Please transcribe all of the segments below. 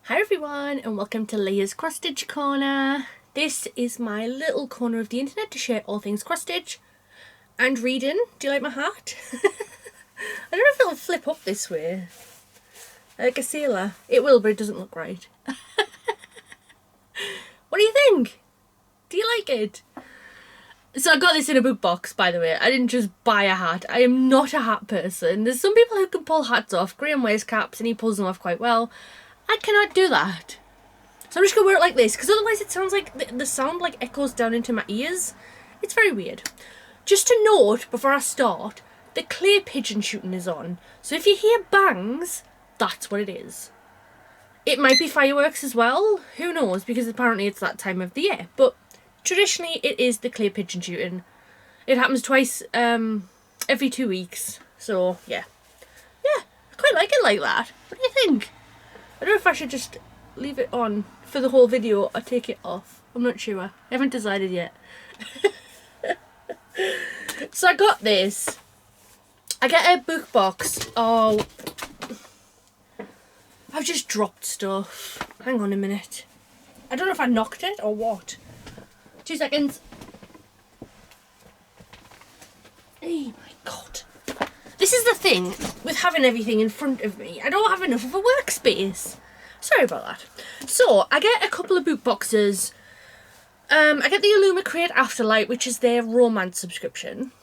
Hi everyone and welcome to Leah's cross stitch corner. This is my little corner of the internet to share all things cross stitch and reading. Do you like my hat? I don't know if it'll flip up this way like a sailor. It will, but it doesn't look right. What do you think? Do you like it? So I got this in a book box, by the way. I didn't just buy a hat. I am not a hat person. There's some people who can pull hats off. Graham wears caps and he pulls them off quite well. I cannot do that. So I'm just going to wear it like this, because otherwise it sounds like the sound like echoes down into my ears. It's very weird. Just to note, before I start, the clay pigeon shooting is on. So if you hear bangs, that's what it is. It might be fireworks as well. Who knows, because apparently it's that time of the year. But traditionally it is the clay pigeon shooting. It happens twice every 2 weeks. So yeah. Yeah, I quite like it like that. What do you think? I don't know if I should just leave it on for the whole video or take it off. I'm not sure. I haven't decided yet. So I got this. I get a book box. Oh, I've just dropped stuff. Hang on a minute. I don't know if I knocked it or what. 2 seconds. Oh my god. This is the thing with having everything in front of me. I don't have enough of a workspace. Sorry about that. So, I get a couple of book boxes. I get the Illumicrate Afterlight, which is their romance subscription.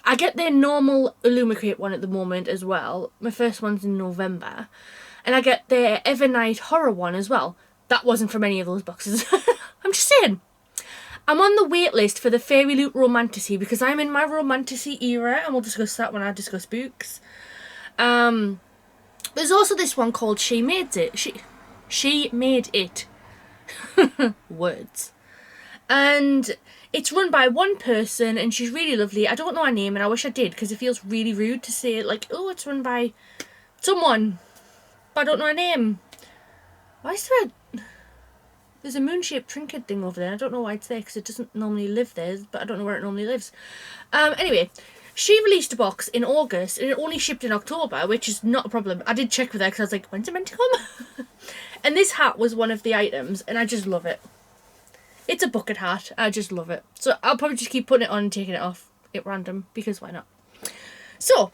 I get their normal Illumicrate one at the moment as well. My first one's in November. And I get their Evernight Horror one as well. That wasn't from any of those boxes. I'm just saying. I'm on the wait list for the Fairy Loot Romantasy because I'm in my Romantasy era, and we'll discuss that when I discuss books. There's also this one called She Made It. She Made It. Words. And it's run by one person, and she's really lovely. I don't know her name, and I wish I did because it feels really rude to say it like, oh, it's run by someone, but I don't know her name. Why is there There's a moon-shaped trinket thing over there. I don't know why it's there because it doesn't normally live there, but I don't know where it normally lives. Anyway, she released a box in August and it only shipped in October, which is not a problem. I did check with her because I was like, when's it meant to come? And this hat was one of the items and I just love it. It's a bucket hat. I just love it. So I'll probably just keep putting it on and taking it off at random because why not? So,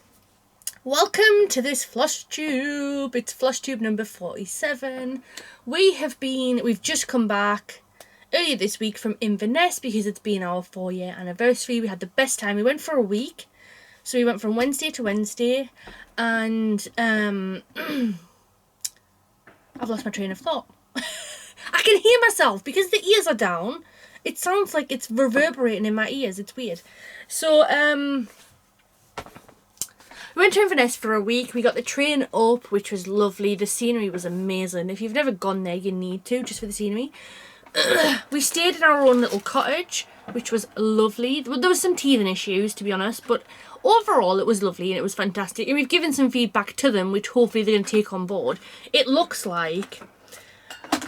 welcome to this Floss Tube. It's Floss Tube number 47. We've just come back earlier this week from Inverness because it's been our 4-year anniversary. We had the best time. We went for a week. So we went from Wednesday to Wednesday. And I've lost my train of thought. I can hear myself because the ears are down. It sounds like it's reverberating in my ears. It's weird. So, we went to Inverness for a week. We got the train up, which was lovely. The scenery was amazing. If you've never gone there, you need to, just for the scenery. We stayed in our own little cottage, which was lovely. There was some teething issues, to be honest, but overall it was lovely and it was fantastic. And we've given some feedback to them, which hopefully they're going to take on board. It looks like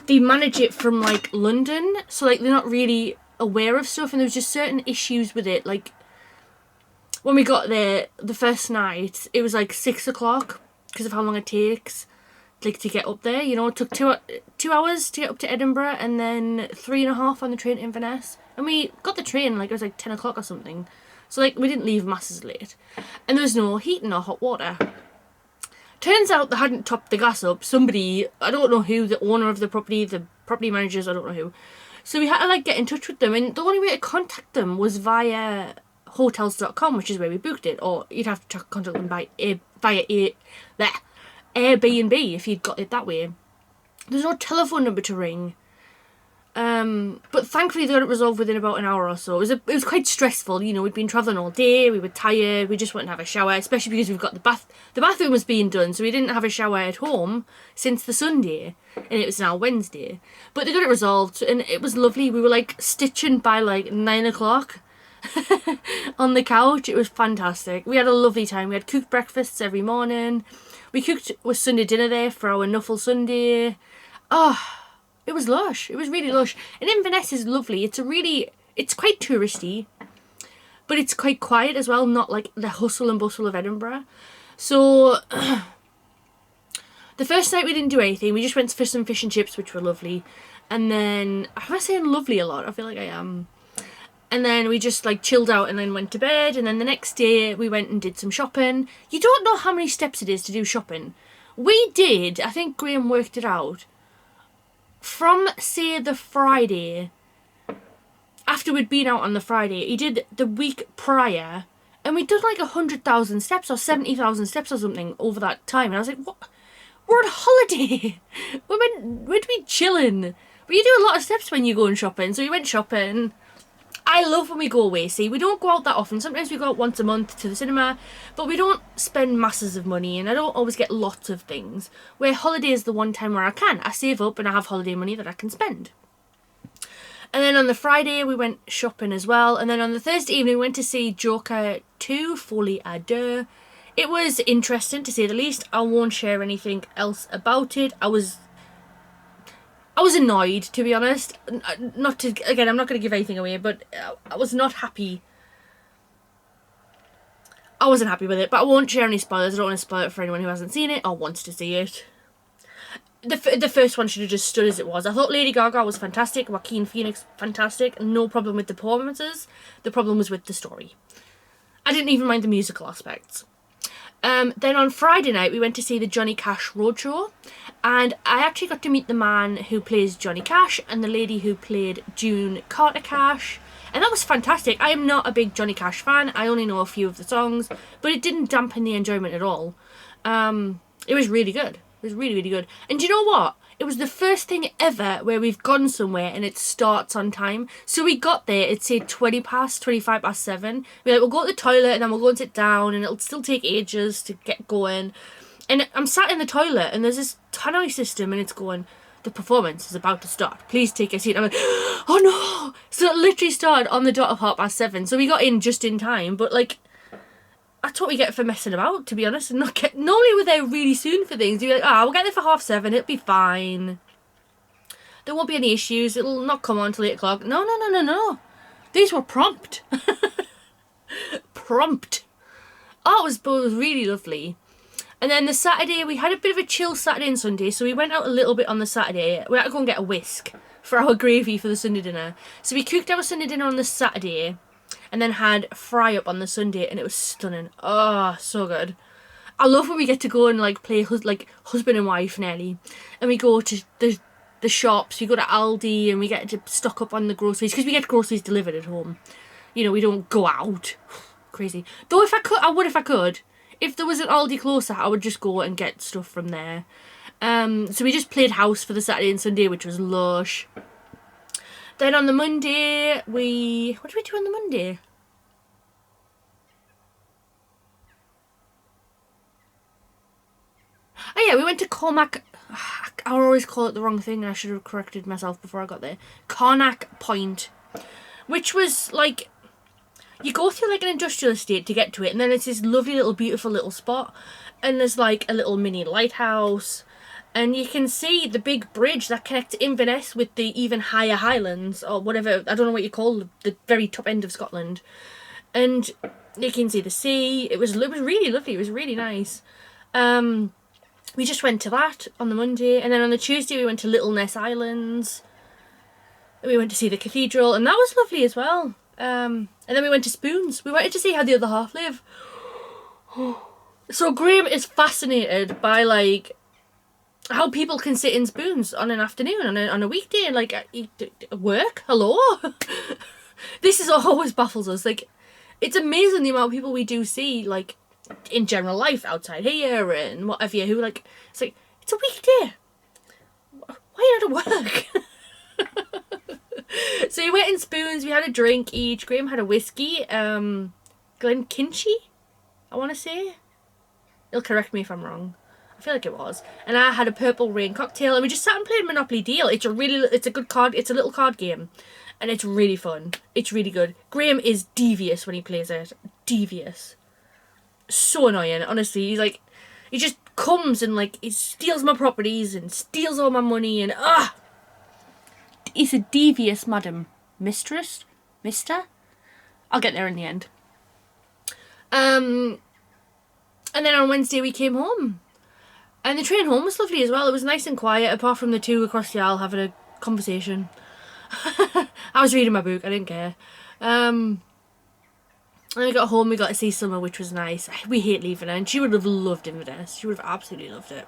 they manage it from, like, London, so, like, they're not really aware of stuff, and there was just certain issues with it, like, when we got there the first night, it was like 6 o'clock because of how long it takes, like, to get up there. You know, it took 2 hours to get up to Edinburgh and then 3.5 on the train to Inverness. And we got the train, like, it was like 10 o'clock or something. So, like, we didn't leave masses late. And there was no heating or hot water. Turns out they hadn't topped the gas up. Somebody, I don't know who, the owner of the property managers, I don't know who. So we had to, like, get in touch with them. And the only way to contact them was via hotels.com, which is where we booked it, or you'd have to contact them via Airbnb if you'd got it that way. There's no telephone number to ring, but thankfully they got it resolved within about an hour or so. It was quite stressful, you know. We'd been travelling all day, we were tired, we just went to have a shower, especially because we've got the bathroom was being done, so we didn't have a shower at home since the Sunday, and it was now Wednesday. But they got it resolved and it was lovely. We were, like, stitching by like 9 o'clock on the couch. It was fantastic. We had a lovely time. We had cooked breakfasts every morning. We cooked with Sunday dinner there for our Nuffle Sunday. Oh, it was lush. It was really lush. And Inverness is lovely. It's quite touristy, but it's quite quiet as well, not like the hustle and bustle of Edinburgh. So The first night we didn't do anything. We just went for some fish and chips, which were lovely. And then, am I saying lovely a lot? I feel like I am. And then we just like chilled out and then went to bed. And then the next day we went and did some shopping. You don't know how many steps it is to do shopping. We did, I think Graham worked it out, from say the Friday, after we'd been out on the Friday, he did the week prior, and we'd done like 100,000 steps or 70,000 steps or something over that time. And I was like, what? We're on holiday. We're meant to be chilling. But you do a lot of steps when you're going shopping. So we went shopping. I love when we go away, see. We don't go out that often. Sometimes we go out once a month to the cinema, but we don't spend masses of money, and I don't always get lots of things. Where holiday is the one time where I can. I save up and I have holiday money that I can spend. And then on the Friday, we went shopping as well. And then on the Thursday evening, we went to see Joker 2, Folie à Deux. It was interesting, to say the least. I won't share anything else about it. I was annoyed, to be honest. Not to, again, I'm not going to give anything away, but I was not happy. I wasn't happy with it, but I won't share any spoilers. I don't want to spoil it for anyone who hasn't seen it or wants to see it. The first one should have just stood as it was. I thought Lady Gaga was fantastic, Joaquin Phoenix fantastic, no problem with the performances. The problem was with the story. I didn't even mind the musical aspects. Then on Friday night we went to see the Johnny Cash Roadshow, and I actually got to meet the man who plays Johnny Cash and the lady who played June Carter Cash, and that was fantastic. I am not a big Johnny Cash fan, I only know a few of the songs, but it didn't dampen the enjoyment at all. It was really good. It was really, really good. And do you know what? It was the first thing ever where we've gone somewhere and it starts on time. So we got there, it'd say 25 past 7. We're like, we'll go to the toilet and then we'll go and sit down, and it'll still take ages to get going. And I'm sat in the toilet and there's this tannoy system and it's going, the performance is about to start. Please take a seat. I'm like, oh no! So it literally started on the dot of 7:30. So we got in just in time, but like, that's what we get for messing about, to be honest. And normally we're there really soon for things. You're like, we'll get there for 7:30, it'll be fine. There won't be any issues, it'll not come on till 8 o'clock. No. These were prompt. Prompt. Oh, it was really lovely. And then the Saturday, we had a bit of a chill Saturday and Sunday, so we went out a little bit on the Saturday. We had to go and get a whisk for our gravy for the Sunday dinner. So we cooked our Sunday dinner on the Saturday, and then had fry up on the Sunday, and it was stunning. Oh, so good. I love when we get to go and like play husband and wife nearly, and we go to the shops. We go to Aldi and we get to stock up on the groceries, because we get groceries delivered at home. You know, we don't go out. Crazy. Though if I could, I would if I could. If there was an Aldi closer, I would just go and get stuff from there. So we just played house for the Saturday and Sunday, which was lush. Then on the Monday, what did we do on the Monday? Oh yeah, we went to Cormac. I always call it the wrong thing, and I should have corrected myself before I got there. Carnac Point, which was like, you go through like an industrial estate to get to it, and then it's this lovely little beautiful little spot, and there's like a little mini lighthouse. And you can see the big bridge that connects Inverness with the even higher Highlands, or whatever, I don't know what you call the very top end of Scotland. And you can see the sea. It was really lovely. It was really nice. We just went to that on the Monday. And then on the Tuesday we went to Little Ness Islands. We went to see the cathedral, and that was lovely as well. And then we went to Spoons. We wanted to see how the other half live. So Graham is fascinated by like how people can sit in Spoons on an afternoon, on a weekday, and like work. Hello. This is always baffles us. Like, it's amazing the amount of people we do see, like in general life outside here and what have you, who like, it's like, it's a weekday. Why are you not at work? So we went in Spoons. We had a drink each. Graham had a whiskey. Glenkinchie, I want to say. He'll correct me if I'm wrong. I feel like it was. And I had a Purple Rain cocktail, and we just sat and played Monopoly Deal. It's a good card. It's a little card game, and it's really fun. It's really good. Graham is devious when he plays it. Devious. So annoying, honestly. He's like, he just comes and like, he steals my properties and steals all my money, and he's a devious madam. Mistress? Mister? I'll get there in the end. And then on Wednesday we came home. And the train home was lovely as well. It was nice and quiet, apart from the two across the aisle having a conversation. I was reading my book, I didn't care. And we got home, we got to see Summer, which was nice. We hate leaving her, and she would have loved Inverness. She would have absolutely loved it.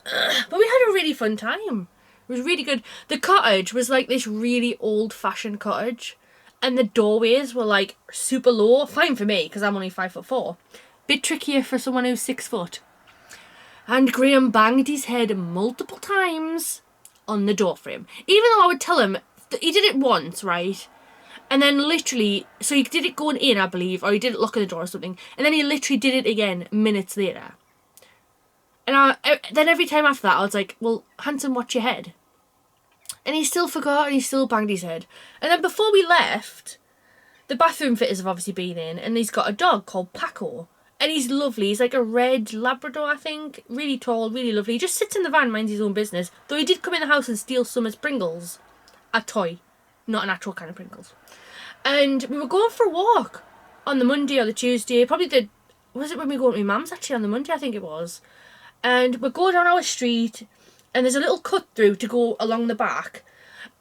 But we had a really fun time. It was really good. The cottage was like this really old-fashioned cottage, and the doorways were like super low. Fine for me, because I'm only 5'4". Bit trickier for someone who's 6 foot. And Graham banged his head multiple times on the door frame. Even though I would tell him, he did it once, right? And then literally, so he did it going in, I believe, or he did it locking the door or something. And then he literally did it again minutes later. And then every time after that, I was like, well, handsome, watch your head. And he still forgot, and he still banged his head. And then before we left, the bathroom fitters have obviously been in, and he's got a dog called Paco. And he's lovely. He's like a red Labrador, I think. Really tall, really lovely. He just sits in the van, minds his own business. Though he did come in the house and steal Summer's Pringles. A toy. Not an actual kind of Pringles. And we were going for a walk on the Monday or the Tuesday. Probably was it when we were going to my mum's actually on the Monday, I think it was. And we go down our street, and there's a little cut through to go along the back.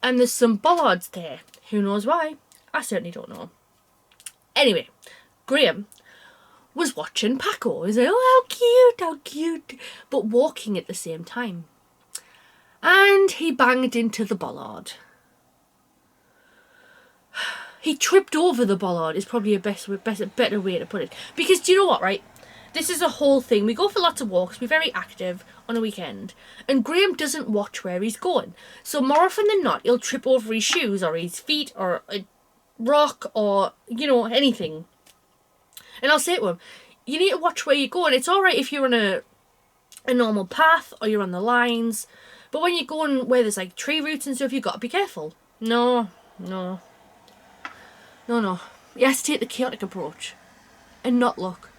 And there's some bollards there. Who knows why? I certainly don't know. Anyway, Graham was watching Paco. He's like, oh, how cute, but walking at the same time. And he banged into the bollard. He tripped over the bollard is probably a better way to put it. Because do you know what, right? This is a whole thing. We go for lots of walks. We're very active on a weekend. And Graham doesn't watch where he's going. So more often than not, he'll trip over his shoes or his feet or a rock or, you know, anything. And I'll say to him, you need to watch where you're going. It's all right if you're on a normal path or you're on the lines. But when you're going where there's like tree roots and stuff, you've got to be careful. No. He has to take the chaotic approach and not look.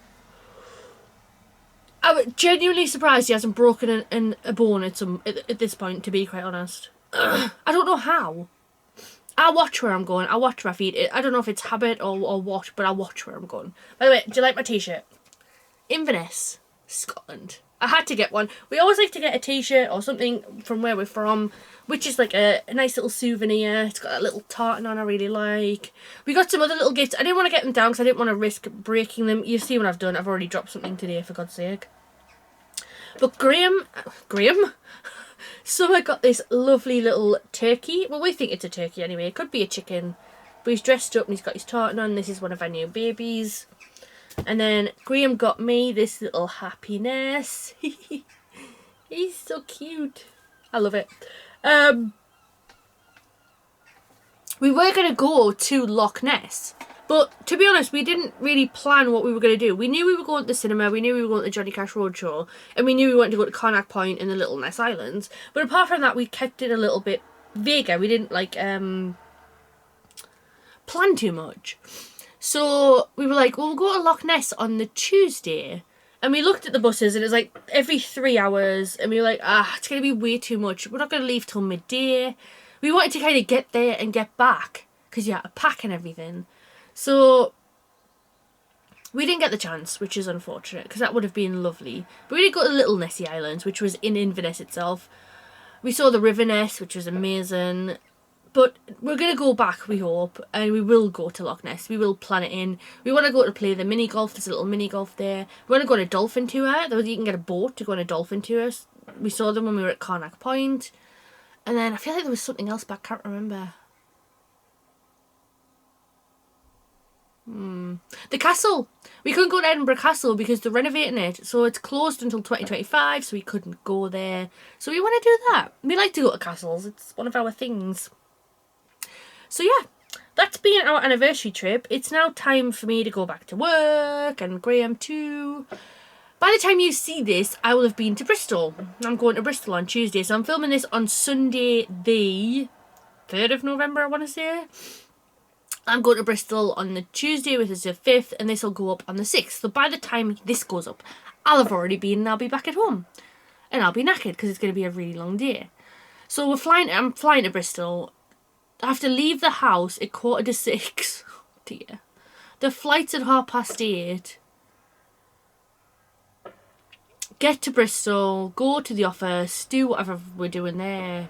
I'm genuinely surprised he hasn't broken a bone at this point, to be quite honest. I don't know how. I watch where I'm going. I watch my feet. I don't know if it's habit or what, but I watch where I'm going. By the way, do you like my t-shirt? Inverness, Scotland. I had to get one. We always like to get a t-shirt or something from where we're from, which is like a nice little souvenir. It's got a little tartan on I really like. We got some other little gifts. I didn't want to get them down because I didn't want to risk breaking them. You see what I've done. I've already dropped something today, for God's sake. But Graham? Summer got this lovely little turkey. Well, we think it's a turkey anyway. It could be a chicken. But he's dressed up and he's got his tartan on. This is one of our new babies. And then Graham got me this little happiness. He's so cute. I love it. We were going to go to Loch Ness. But to be honest, we didn't really plan what we were going to do. We knew we were going to the cinema, we knew we were going to the Johnny Cash Roadshow, and we knew we wanted to go to Connacht Point and the Little Ness Islands. But apart from that, we kept it a little bit vaguer. We didn't like plan too much. So we were like, well, we'll go to Loch Ness on the Tuesday. And we looked at the buses and it was like every 3 hours. And we were like, it's going to be way too much. We're not going to leave till midday. We wanted to kind of get there and get back because you had to pack and everything. So we didn't get the chance, which is unfortunate because that would have been lovely. But we did go to Little Nessie Islands, which was in Inverness itself. We saw the River Ness, which was amazing. But we're going to go back, we hope, and we will go to Loch Ness. We will plan it in. We want to go to play the mini golf. There's a little mini golf there. We want to go on a dolphin tour. You can get a boat to go on a dolphin tour. We saw them when we were at Connacht Point. And then I feel like there was something else, but I can't remember. The castle. We couldn't go to Edinburgh Castle because they're renovating it. So it's closed until 2025, so we couldn't go there. So we want to do that. We like to go to castles. It's one of our things. So yeah, that's been our anniversary trip. It's now time for me to go back to work and Graham too. By the time you see this, I will have been to Bristol. I'm going to Bristol on Tuesday. So I'm filming this on Sunday the 3rd of November, I want to say. I'm going to Bristol on the Tuesday, which is the 5th, and this will go up on the 6th. So by the time this goes up, I'll have already been and I'll be back at home. And I'll be knackered because it's going to be a really long day. So I'm flying to Bristol. I have to leave the house at 6:45. Oh dear. The flight's at 8:30. get to Bristol, go to the office, do whatever we're doing there.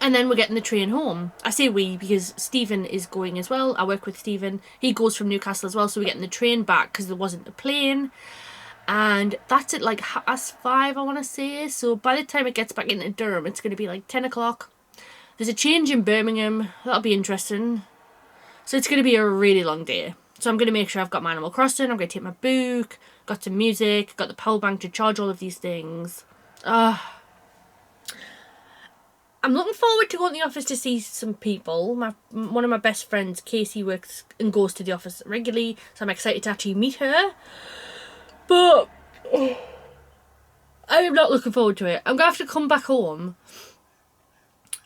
And then we're getting the train home. I say we because Stephen is going as well. I work with Stephen. He goes from Newcastle as well, so we're getting the train back because there wasn't a plane. And that's at like 5:30, I want to say. So by the time it gets back into Durham, it's going to be like 10 o'clock. There's a change in Birmingham. That'll be interesting. So it's going to be a really long day. So I'm going to make sure I've got my Animal Crossing. I'm going to take my book. Got some music. Got the power bank to charge all of these things. I'm looking forward to going to the office to see some people. One of my best friends, Casey, works and goes to the office regularly, so I'm excited to actually meet her. But I am not looking forward to it. I'm going to have to come back home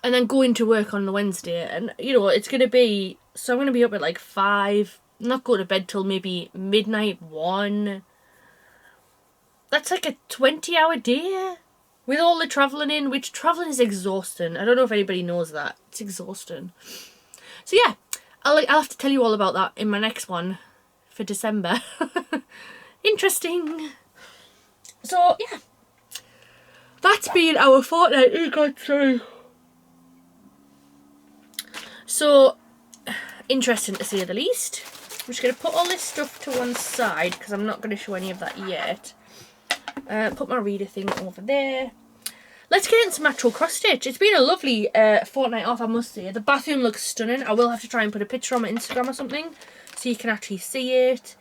and then go into work on the Wednesday. And, you know, it's going to be... So I'm going to be up at like 5. Not go to bed till maybe midnight, 1. That's like a 20-hour day. With all the travelling in, which travelling is exhausting. I don't know if anybody knows that. It's exhausting. So yeah, I'll have to tell you all about that in my next one for December. Interesting. So yeah, that's been our fortnight we got through. So, interesting to say the least. I'm just going to put all this stuff to one side because I'm not going to show any of that yet. Put my reader thing over there. Let's get into some actual cross stitch. It's been a lovely fortnight off, I must say. The bathroom looks stunning. I will have to try and put a picture on my Instagram or something so you can actually see it.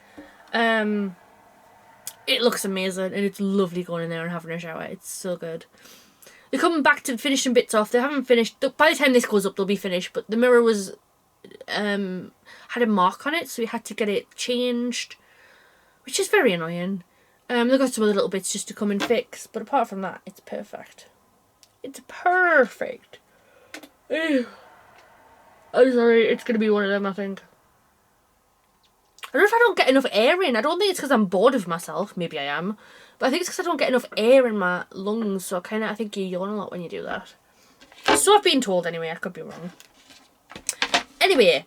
It looks amazing and it's lovely going in there and having a shower. It's so good. They're coming back to finishing bits off. They haven't finished. By the time this goes up, they'll be finished. But the mirror was had a mark on it, so we had to get it changed, which is very annoying. They've got some other little bits just to come and fix, but apart from that, it's perfect. It's perfect. Ew. I'm sorry, it's going to be one of them, I think. I don't know if I don't get enough air in. I don't think it's because I'm bored of myself. Maybe I am. But I think it's because I don't get enough air in my lungs, so I think you yawn a lot when you do that. So I've been told anyway, I could be wrong. Anyway,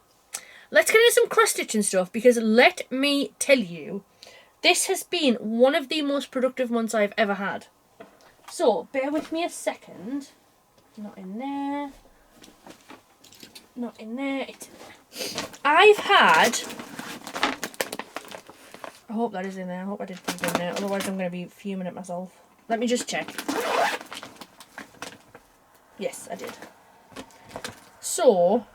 let's get into some cross stitching stuff, because let me tell you, this has been one of the most productive months I've ever had. So, bear with me a second. Not in there. Not in there. It's in there. I've had... I hope that is in there. I hope I did put it in there. Otherwise I'm going to be fuming at myself. Let me just check. Yes, I did. So...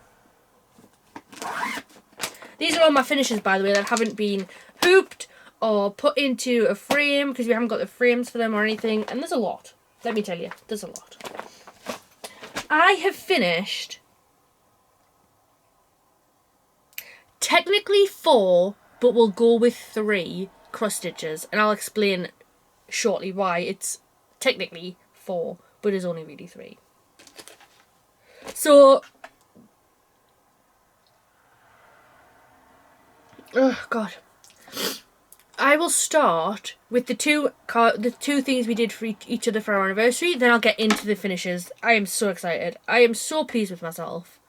these are all my finishes, by the way, that haven't been hooped or put into a frame because we haven't got the frames for them or anything. And there's a lot. Let me tell you, there's a lot. I have finished technically 4, but we'll go with 3 cross stitches. And I'll explain shortly why it's technically 4, but it's only really 3. So... oh, God. I will start with the two things we did for each other for our anniversary. Then I'll get into the finishes. I am so excited. I am so pleased with myself.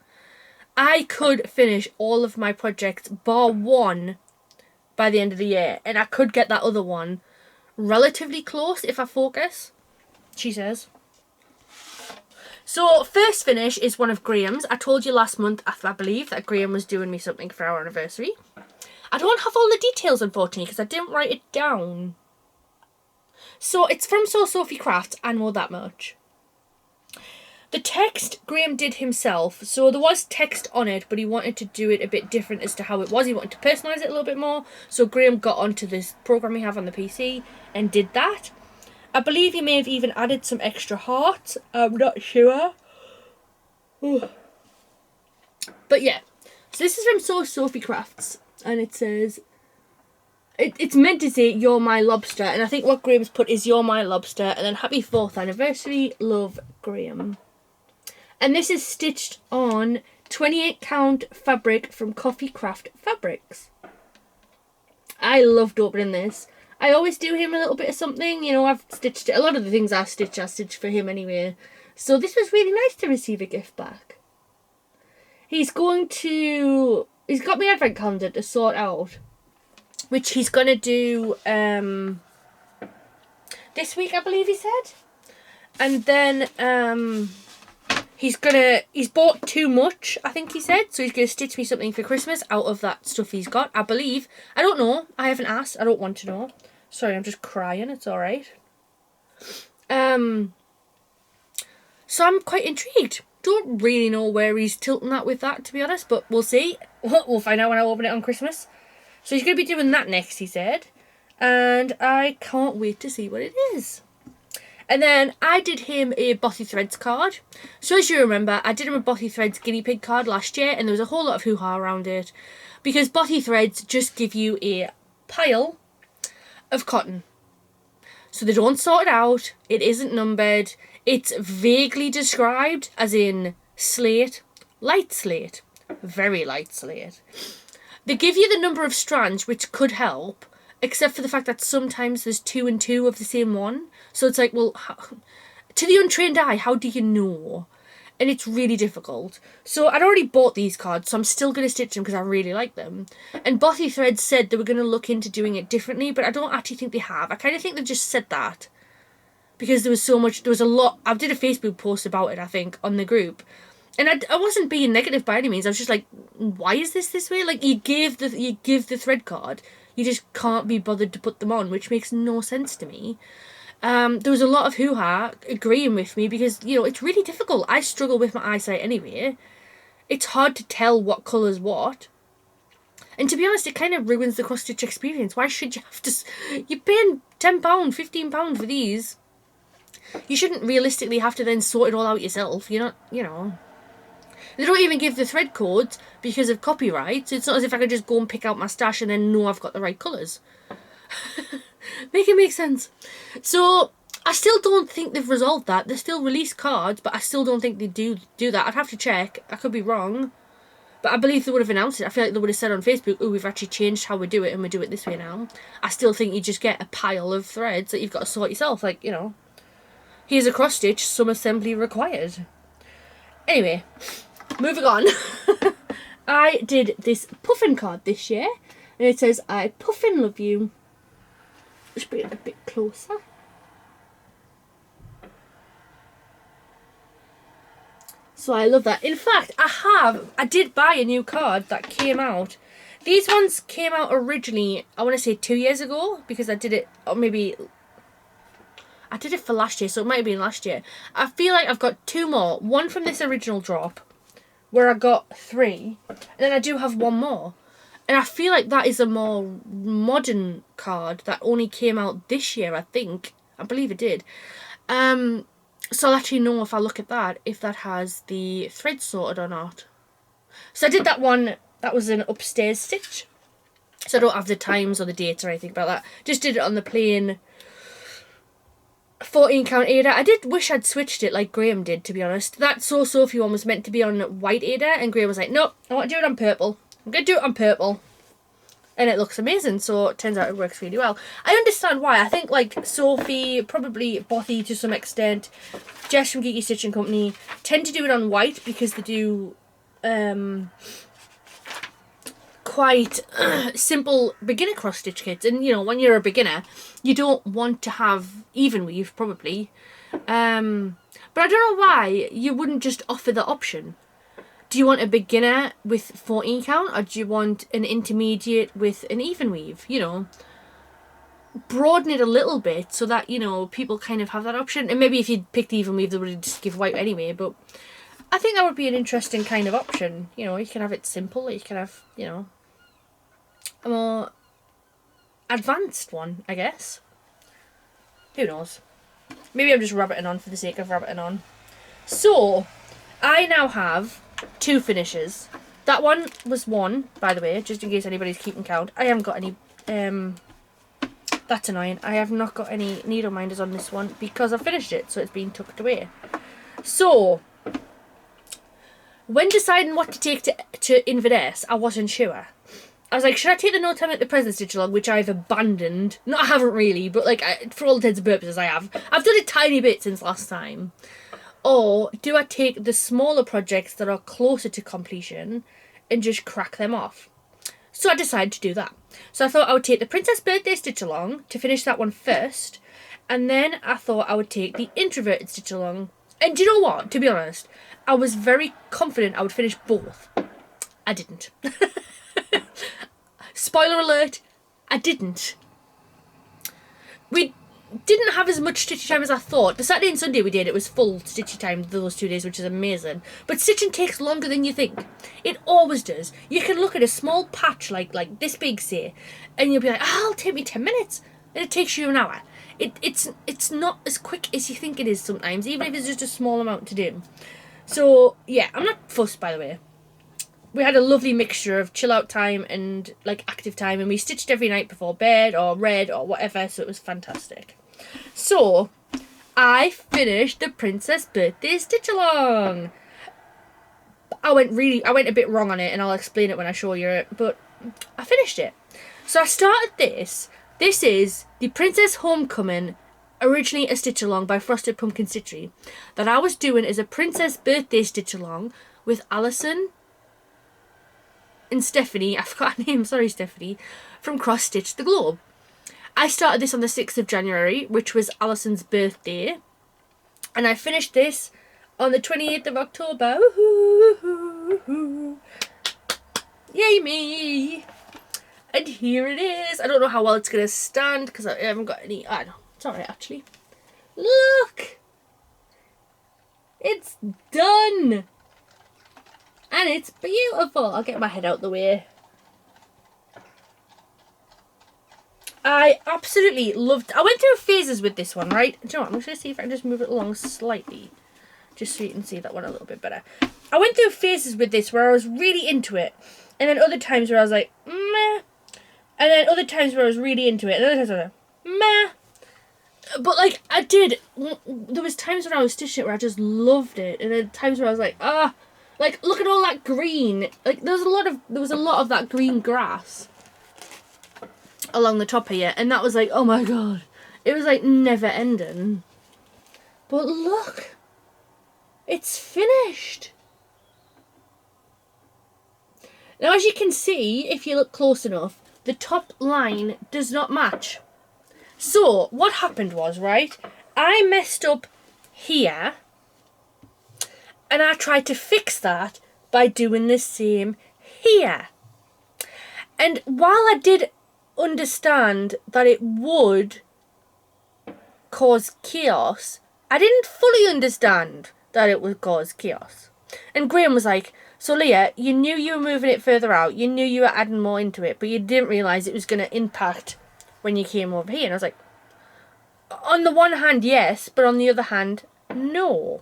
I could finish all of my projects bar 1 by the end of the year. And I could get that other one relatively close if I focus, she says. So, first finish is one of Graham's. I told you last month, I believe, that Graham was doing me something for our anniversary. I don't have all the details, unfortunately, because I didn't write it down. So, it's from Sophie Crafts, I know that much. The text Graham did himself, so there was text on it, but he wanted to do it a bit different as to how it was. He wanted to personalise it a little bit more, so Graham got onto this program we have on the PC and did that. I believe he may have even added some extra hearts, I'm not sure. Ooh. But yeah, so this is from Sophie Crafts. And it says, it's meant to say, "You're my lobster." And I think what Graham's put is, "You're my lobster." And then, "Happy 4th anniversary, love, Graham." And this is stitched on 28 count fabric from Coffee Craft Fabrics. I loved opening this. I always do him a little bit of something. You know, I've stitched it. A lot of the things I stitch for him anyway. So this was really nice to receive a gift back. He's got my advent calendar to sort out, which he's going to do, this week, I believe he said. And then he's bought too much, I think he said, so he's gonna stitch me something for Christmas out of that stuff he's got, I believe. I don't know. I haven't asked. I don't want to know. Sorry, I'm just crying. It's all right. So I'm quite intrigued. Don't really know where he's tilting at with that, to be honest, but we'll see. We'll find out when I open it on Christmas. So he's going to be doing that next, he said. And I can't wait to see what it is. And then I did him a Bothy Threads card. So as you remember, I did him a Bothy Threads guinea pig card last year, and there was a whole lot of hoo-ha around it. Because Bothy Threads just give you a pile of cotton. So they don't sort it out. It isn't numbered. It's vaguely described as in slate, light slate, very light slate. They give you the number of strands, which could help, except for the fact that sometimes there's 2 and 2 of the same one. So it's like, well, to the untrained eye, how do you know? And it's really difficult. So I'd already bought these cards, so I'm still going to stitch them because I really like them. And Bothy Threads said they were going to look into doing it differently, but I don't actually think they have. I kind of think they just said that. Because there was a lot. I did a Facebook post about it, I think, on the group. And I wasn't being negative by any means. I was just like, why is this way? Like, you give the thread card. You just can't be bothered to put them on, which makes no sense to me. There was a lot of hoo-ha agreeing with me because, you know, it's really difficult. I struggle with my eyesight anyway. It's hard to tell what colour's what. And to be honest, it kind of ruins the cross-stitch experience. Why should you have to... You're paying £10, £15 for these. You shouldn't realistically have to then sort it all out yourself. You're not, you know... They don't even give the thread codes because of copyright. So it's not as if I could just go and pick out my stash and then know I've got the right colours. Make it make sense. So I still don't think they've resolved that. They still release cards, but I still don't think they do that. I'd have to check. I could be wrong. But I believe they would have announced it. I feel like they would have said on Facebook, oh, we've actually changed how we do it and we do it this way now. I still think you just get a pile of threads that you've got to sort yourself. Like, you know, here's a cross stitch, some assembly required. Anyway, moving on. I did this puffin card this year. And it says, I puffin love you. Just bring it a bit closer. So I love that. In fact, I did buy a new card that came out. These ones came out originally, I want to say 2 years ago, because I did it, or maybe, I did it for last year, so it might have been last year. I feel like I've got 2 more. One from this original drop, where I got 3, and then I do have 1 more. And I feel like that is a more modern card that only came out this year, I think. I believe it did. So I'll actually know if I look at that, if that has the thread sorted or not. So I did that one, that was an upstairs stitch. So I don't have the times or the dates or anything about that. Just did it on the plain 14 count Ada. I did wish I'd switched it like Graham did, to be honest. That So Sophie one was meant to be on white Ada, and Graham was like, nope, I want to do it on purple. I'm going to do it on purple. And it looks amazing, so it turns out it works really well. I understand why. I think, like, Sophie, probably Bothy to some extent, Jess from Geeky Stitching Company, tend to do it on white because they do quite simple beginner cross-stitch kits. And, you know, when you're a beginner, you don't want to have even weave, probably. But I don't know why you wouldn't just offer the option. Do you want a beginner with 14 count, or do you want an intermediate with an even weave? You know, broaden it a little bit so that, you know, people kind of have that option. And maybe if you'd picked even weave, they would just give white anyway. But I think that would be an interesting kind of option. You know, you can have it simple, or you can have, you know, a more advanced one, I guess. Who knows? Maybe I'm just rabbiting on for the sake of rabbiting on. So, I now have 2 finishes. That one was 1, by the way, just in case anybody's keeping count. I haven't got any, that's annoying. I have not got any needle minders on this one because I finished it, so it's been tucked away. So, when deciding what to take to Inverness, I wasn't sure. I was like, should I take the No Time at the Present stitch along, which I've abandoned? No, I haven't really, but like, for all intents and purposes, I have. I've done a tiny bit since last time. Or do I take the smaller projects that are closer to completion and just crack them off? So I decided to do that. So I thought I would take the Princess Birthday Stitch Along to finish that one first. And then I thought I would take the introverted stitch along. And do you know what? To be honest, I was very confident I would finish both. I didn't. Spoiler alert, I didn't. We didn't have as much stitching time as I thought. The Saturday and Sunday we did, it was full stitching time those 2 days, which is amazing. But stitching takes longer than you think. It always does. You can look at a small patch like this big, say, and you'll be like, oh, it'll take me 10 minutes. And it takes you an hour. It's not as quick as you think it is sometimes, even if it's just a small amount to do. So, yeah, I'm not fussed, by the way. We had a lovely mixture of chill out time and like active time, and we stitched every night before bed or read or whatever, so it was fantastic. So I finished the Princess Birthday Stitch Along. I went a bit wrong on it, and I'll explain it when I show you it, but I finished it. So I started this. This is the Princess Homecoming, originally a stitch along by Frosted Pumpkin Stitchery, that I was doing as a Princess Birthday Stitch Along with Alison and Stephanie, I forgot her name, sorry Stephanie, from Cross Stitch the Globe. I started this on the 6th of January, which was Alison's birthday, and I finished this on the 28th of October. Woo-hoo-hoo-hoo. Yay me! And here it is. I don't know how well it's going to stand because I haven't got any... I know, it's alright actually. Look! It's done! And it's beautiful. I'll get my head out the way. I absolutely loved... I went through phases with this one, right? Do you know what? I'm just going to see if I can just move it along slightly. Just so you can see that one a little bit better. I went through phases with this where I was really into it. And then other times where I was like, meh. And then other times where I was really into it. And other times where I was like, meh. But like, I did... There was times when I was stitching it where I just loved it. And then times where I was like, ah... Like, look at all that green. Like, there was a lot of that green grass along the top here, and that was like, oh my god. It was like never ending. But look. It's finished. Now, as you can see, if you look close enough, the top line does not match. So, what happened was, right, I messed up here. And I tried to fix that by doing the same here. And while I did understand that it would cause chaos, I didn't fully understand that it would cause chaos. And Graham was like, so Leah, you knew you were moving it further out, you knew you were adding more into it, but you didn't realise it was going to impact when you came over here. And I was like, on the one hand, yes, but on the other hand, no.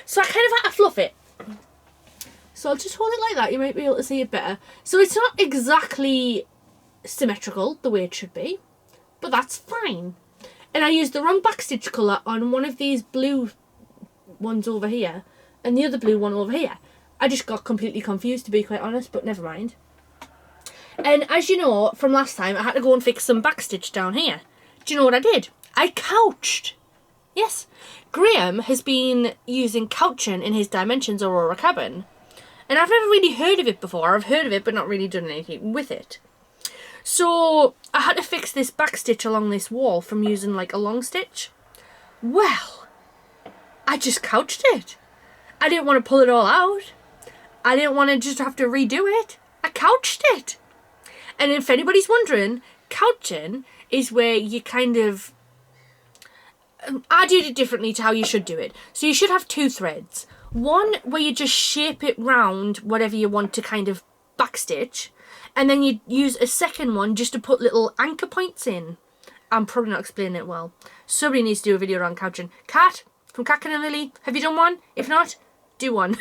So I kind of had to fluff it. So I'll just hold it like that. You might be able to see it better. So it's not exactly symmetrical the way it should be, but that's fine. And I used the wrong backstitch colour on one of these blue ones over here and the other blue one over here. I just got completely confused, to be quite honest, but never mind. And as you know from last time, I had to go and fix some backstitch down here. Do you know what I did? I couched. Yes, Graham has been using couching in his Dimensions Aurora cabin. And I've never really heard of it before. I've heard of it, but not really done anything with it. So I had to fix this backstitch along this wall from using like a long stitch. Well, I just couched it. I didn't want to pull it all out. I didn't want to just have to redo it. I couched it. And if anybody's wondering, couching is where you kind of... I did it differently to how you should do it. So you should have 2 threads. One where you just shape it round whatever you want to kind of backstitch. And then you use a second one just to put little anchor points in. I'm probably not explaining it well. Somebody needs to do a video around couching. Kat, from Catkin and Lily, have you done one? If not, do one.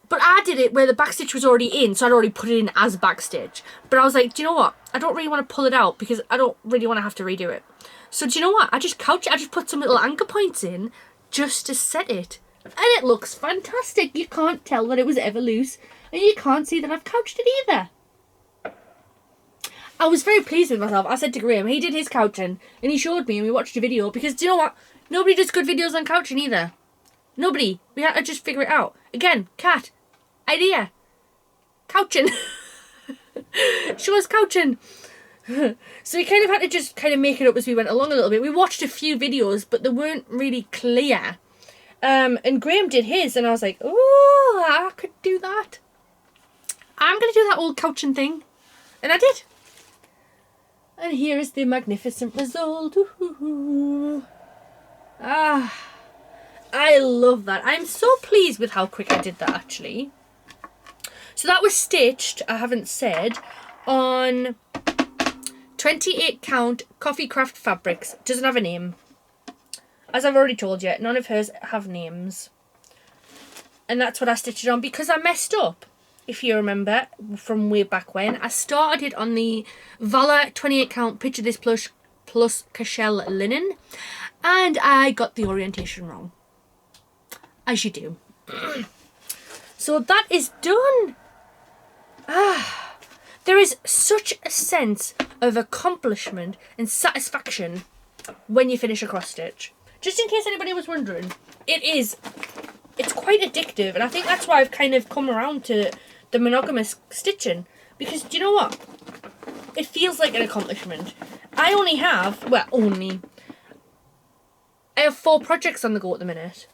But I did it where the backstitch was already in, so I'd already put it in as backstitch. But I was like, do you know what? I don't really want to pull it out because I don't really want to have to redo it. So do you know what? I just couch it. I just put some little anchor points in just to set it. And it looks fantastic. You can't tell that it was ever loose. And you can't see that I've couched it either. I was very pleased with myself. I said to Graham, he did his couching. And he showed me and we watched a video. Because do you know what? Nobody does good videos on couching either. Nobody. We had to just figure it out. Again, Kat, idea. Couching. Show us couching. So we kind of had to just kind of make it up as we went along a little bit. We watched a few videos, but they weren't really clear. And Graham did his, and I was like, oh, I could do that. I'm going to do that old couching thing. And I did. And here is the magnificent result. Ah, I love that. I'm so pleased with how quick I did that, actually. So that was stitched, I haven't said, on 28 count Coffee Craft fabrics. Doesn't have a name. As I've already told you, none of hers have names. And that's what I stitched it on because I messed up. If you remember from way back when, I started it on the Valor 28 count Picture This plus Cashel linen, and I got the orientation wrong, as you do. So that is done. There is such a sense of accomplishment and satisfaction when you finish a cross stitch. Just in case anybody was wondering, it's quite addictive, and I think that's why I've kind of come around to the monogamous stitching, because do you know what? It feels like an accomplishment. I have 4 projects on the go at the minute.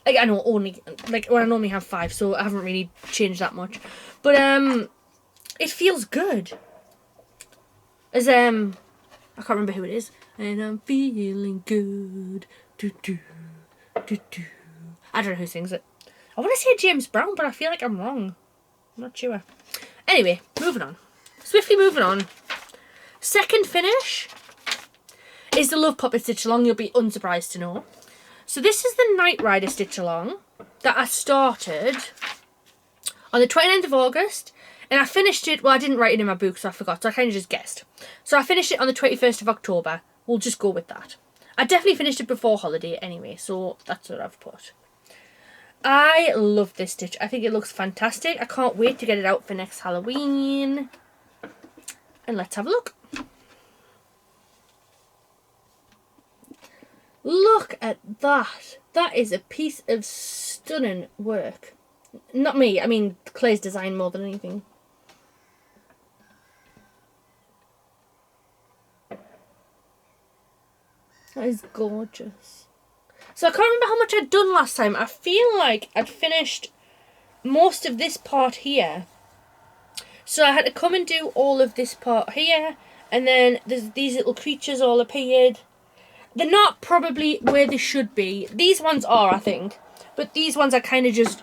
Like, I know I normally have 5, so I haven't really changed that much. But it feels good. As I can't remember who it is. And I'm feeling good. Do do do do. I don't know who sings it. I want to say James Brown, but I feel like I'm wrong. I'm not sure. Anyway, moving on. Swiftly moving on. Second finish is the Love Puppet Stitch Along, you'll be unsurprised to know. So this is the Night Rider Stitch Along that I started on the 29th of August. And I finished it, well, I didn't write it in my book, so I forgot. So I kind of just guessed. So I finished it on the 21st of October. We'll just go with that. I definitely finished it before holiday anyway, so that's what I've put. I love this stitch. I think it looks fantastic. I can't wait to get it out for next Halloween. And let's have a look. Look at that. That is a piece of stunning work. Not me, I mean Claire's design more than anything. That is gorgeous. So I can't remember how much I'd done last time. I feel like I'd finished most of this part here. So I had to come and do all of this part here. And then there's these little creatures all appeared. They're not probably where they should be. These ones are, I think. But these ones I kind of just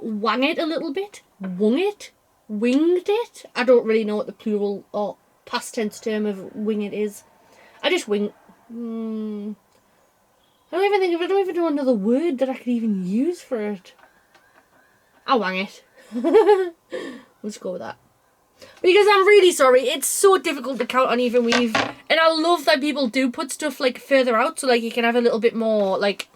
wang it a little bit. Wung it. Winged it. I don't really know what the plural or past tense term of wing it is. I just wing. I don't even know another word that I could even use for it. I'll wang it. Let's go with that. Because I'm really sorry, it's so difficult to count on even weave. And I love that people do put stuff like further out so like you can have a little bit more like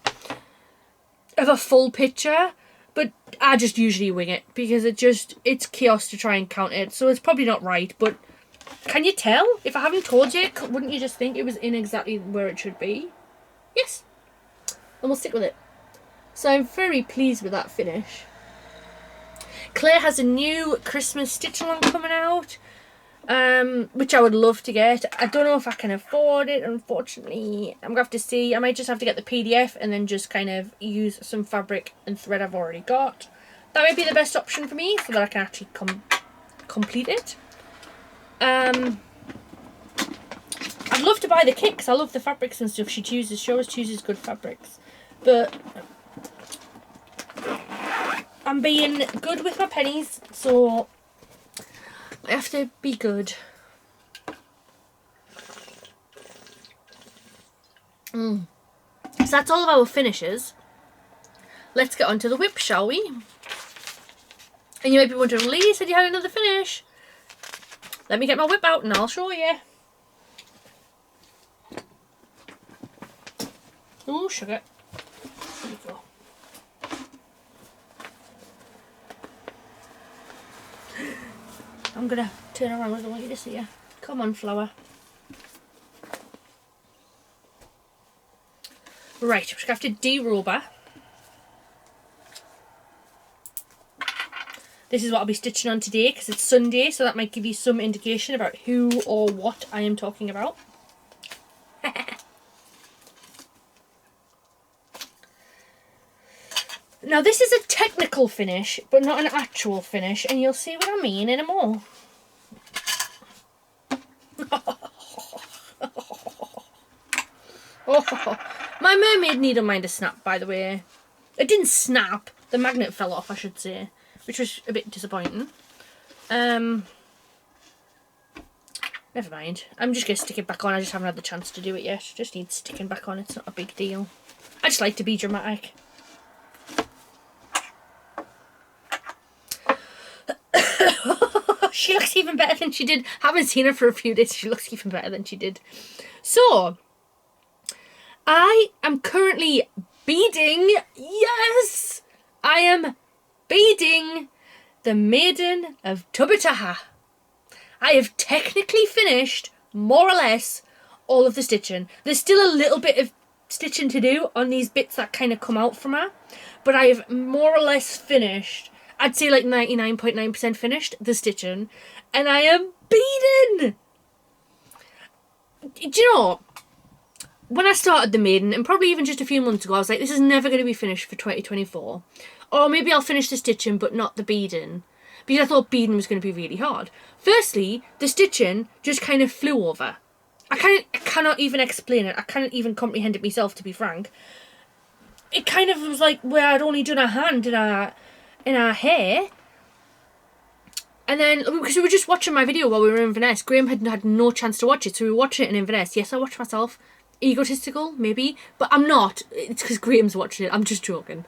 of a full picture. But I just usually wing it because it's chaos to try and count it. So it's probably not right, but can you tell? If I haven't told you, wouldn't you just think it was in exactly where it should be? Yes. And we'll stick with it. So I'm very pleased with that finish. Claire has a new Christmas stitch along coming out, which I would love to get. I don't know if I can afford it, unfortunately. I'm going to have to see. I might just have to get the PDF and then just kind of use some fabric and thread I've already got. That might be the best option for me so that I can actually complete it. I'd love to buy the kit because I love the fabrics and stuff she always chooses good fabrics. But I'm being good with my pennies, so I have to be good. So that's all of our finishes. Let's get on to the whip, shall we? And you might be wondering, Lee said you had another finish. Let me get my whip out and I'll show you. Oh, sugar. There we go. I'm gonna turn around, I don't want you to see her. Come on, flower. Right, we're gonna have to derobe her. This is what I'll be stitching on today because it's Sunday, so that might give you some indication about who or what I am talking about. Now this is a technical finish, but not an actual finish, and you'll see what I mean in a more. Oh, my mermaid needle minder snapped, by the way. It didn't snap, the magnet fell off, I should say, which was a bit disappointing. Never mind. I'm just going to stick it back on. I just haven't had the chance to do it yet. Just need sticking back on. It's not a big deal. I just like to be dramatic. She looks even better than she did. Haven't seen her for a few days. She looks even better than she did. So, I am currently beading. Yes! I am beading the Maiden of Tubataha. I have technically finished, more or less, all of the stitching. There's still a little bit of stitching to do on these bits that kind of come out from her. But I have more or less finished. I'd say like 99.9% finished the stitching. And I am beading! Do you know, when I started the Maiden, and probably even just a few months ago, I was like, this is never going to be finished for 2024. Or maybe I'll finish the stitching, but not the beading. Because I thought beading was going to be really hard. Firstly, the stitching just kind of flew over. I cannot even explain it. I cannot even comprehend it myself, to be frank. It kind of was like where I'd only done a hand in our hair. And then, because we were just watching my video while we were in Inverness, Graham had no chance to watch it, so we were watching it in Inverness. Yes, I watched myself. Egotistical, maybe. But I'm not. It's because Graham's watching it. I'm just joking.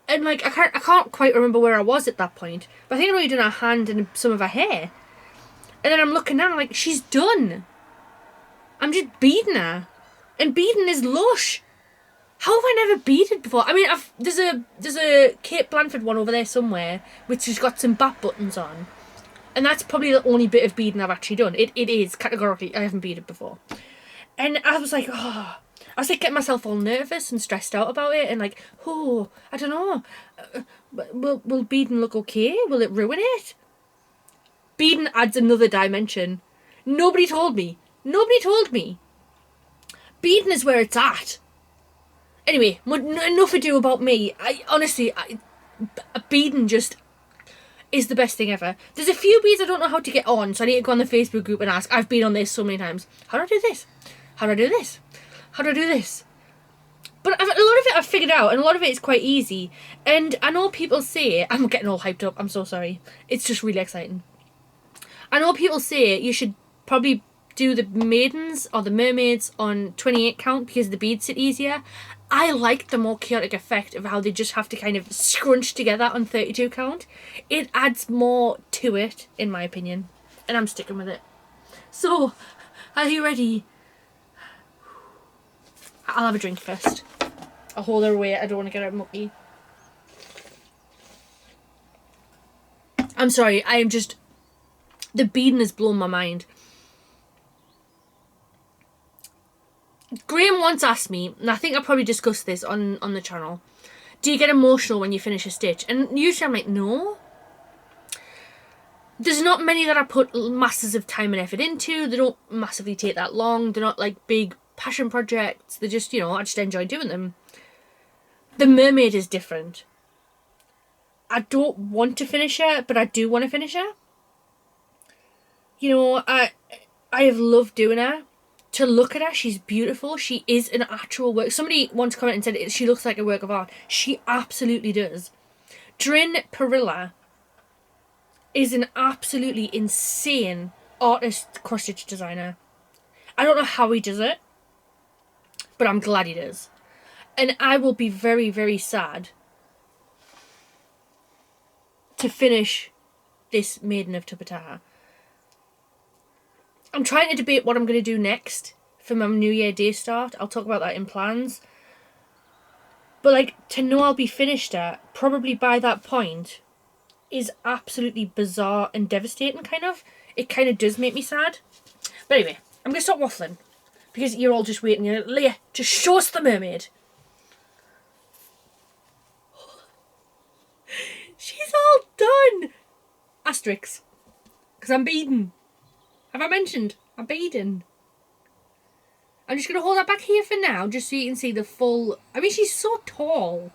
And like, I can't quite remember where I was at that point. But I think I'd only done a hand and some of her hair. And then I'm looking down, I'm like, she's done. I'm just beading her. And beading is lush. How have I never beaded before? I mean, there's a Kate Blanford one over there somewhere, which has got some back buttons on. And that's probably the only bit of beading I've actually done. It is, categorically, I haven't beaded before. And I was like, oh... I was like getting myself all nervous and stressed out about it, and like, oh, I don't know, will beading look okay? Will it ruin it? Beading adds another dimension. Nobody told me. Nobody told me. Beading is where it's at. Anyway, enough ado about me. Honestly, beading just is the best thing ever. There's a few beads I don't know how to get on, so I need to go on the Facebook group and ask. I've been on this so many times. How do I do this? How do I do this? How do I do this? But a lot of it I've figured out, and a lot of it is quite easy. And I know people say, I'm getting all hyped up, I'm so sorry. It's just really exciting. I know people say you should probably do the maidens or the mermaids on 28 count because the beads sit easier. I like the more chaotic effect of how they just have to kind of scrunch together on 32 count. It adds more to it, in my opinion. And I'm sticking with it. So, are you ready? I'll have a drink first. I'll hold her away. I don't want to get her mucky. I'm sorry. I am just... The beading has blown my mind. Graham once asked me, and I think I probably discussed this on the channel, do you get emotional when you finish a stitch? And usually I'm like, no. There's not many that I put masses of time and effort into. They don't massively take that long. They're not like big passion projects. They're just, you know, I just enjoy doing them. The mermaid is different. I don't want to finish her, but I do want to finish her. You know, I have loved doing her. To look at her, she's beautiful. She is an actual work. Somebody once commented and said she looks like a work of art. She absolutely does. Drin Perilla is an absolutely insane artist cross-stitch designer. I don't know how he does it, but I'm glad he does. And I will be very, very sad to finish this Maiden of Tubataha. I'm trying to debate what I'm going to do next for my New Year Day start. I'll talk about that in plans. But, like, to know I'll be finished at, probably by that point, is absolutely bizarre and devastating, kind of. It kind of does make me sad. But anyway, I'm going to stop waffling. Because you're all just waiting. You're like, Leah, just show us the mermaid. She's done! Asterix. Because I'm beading. Have I mentioned? I'm beading. I'm just going to hold that back here for now, just so you can see the full... I mean, she's so tall.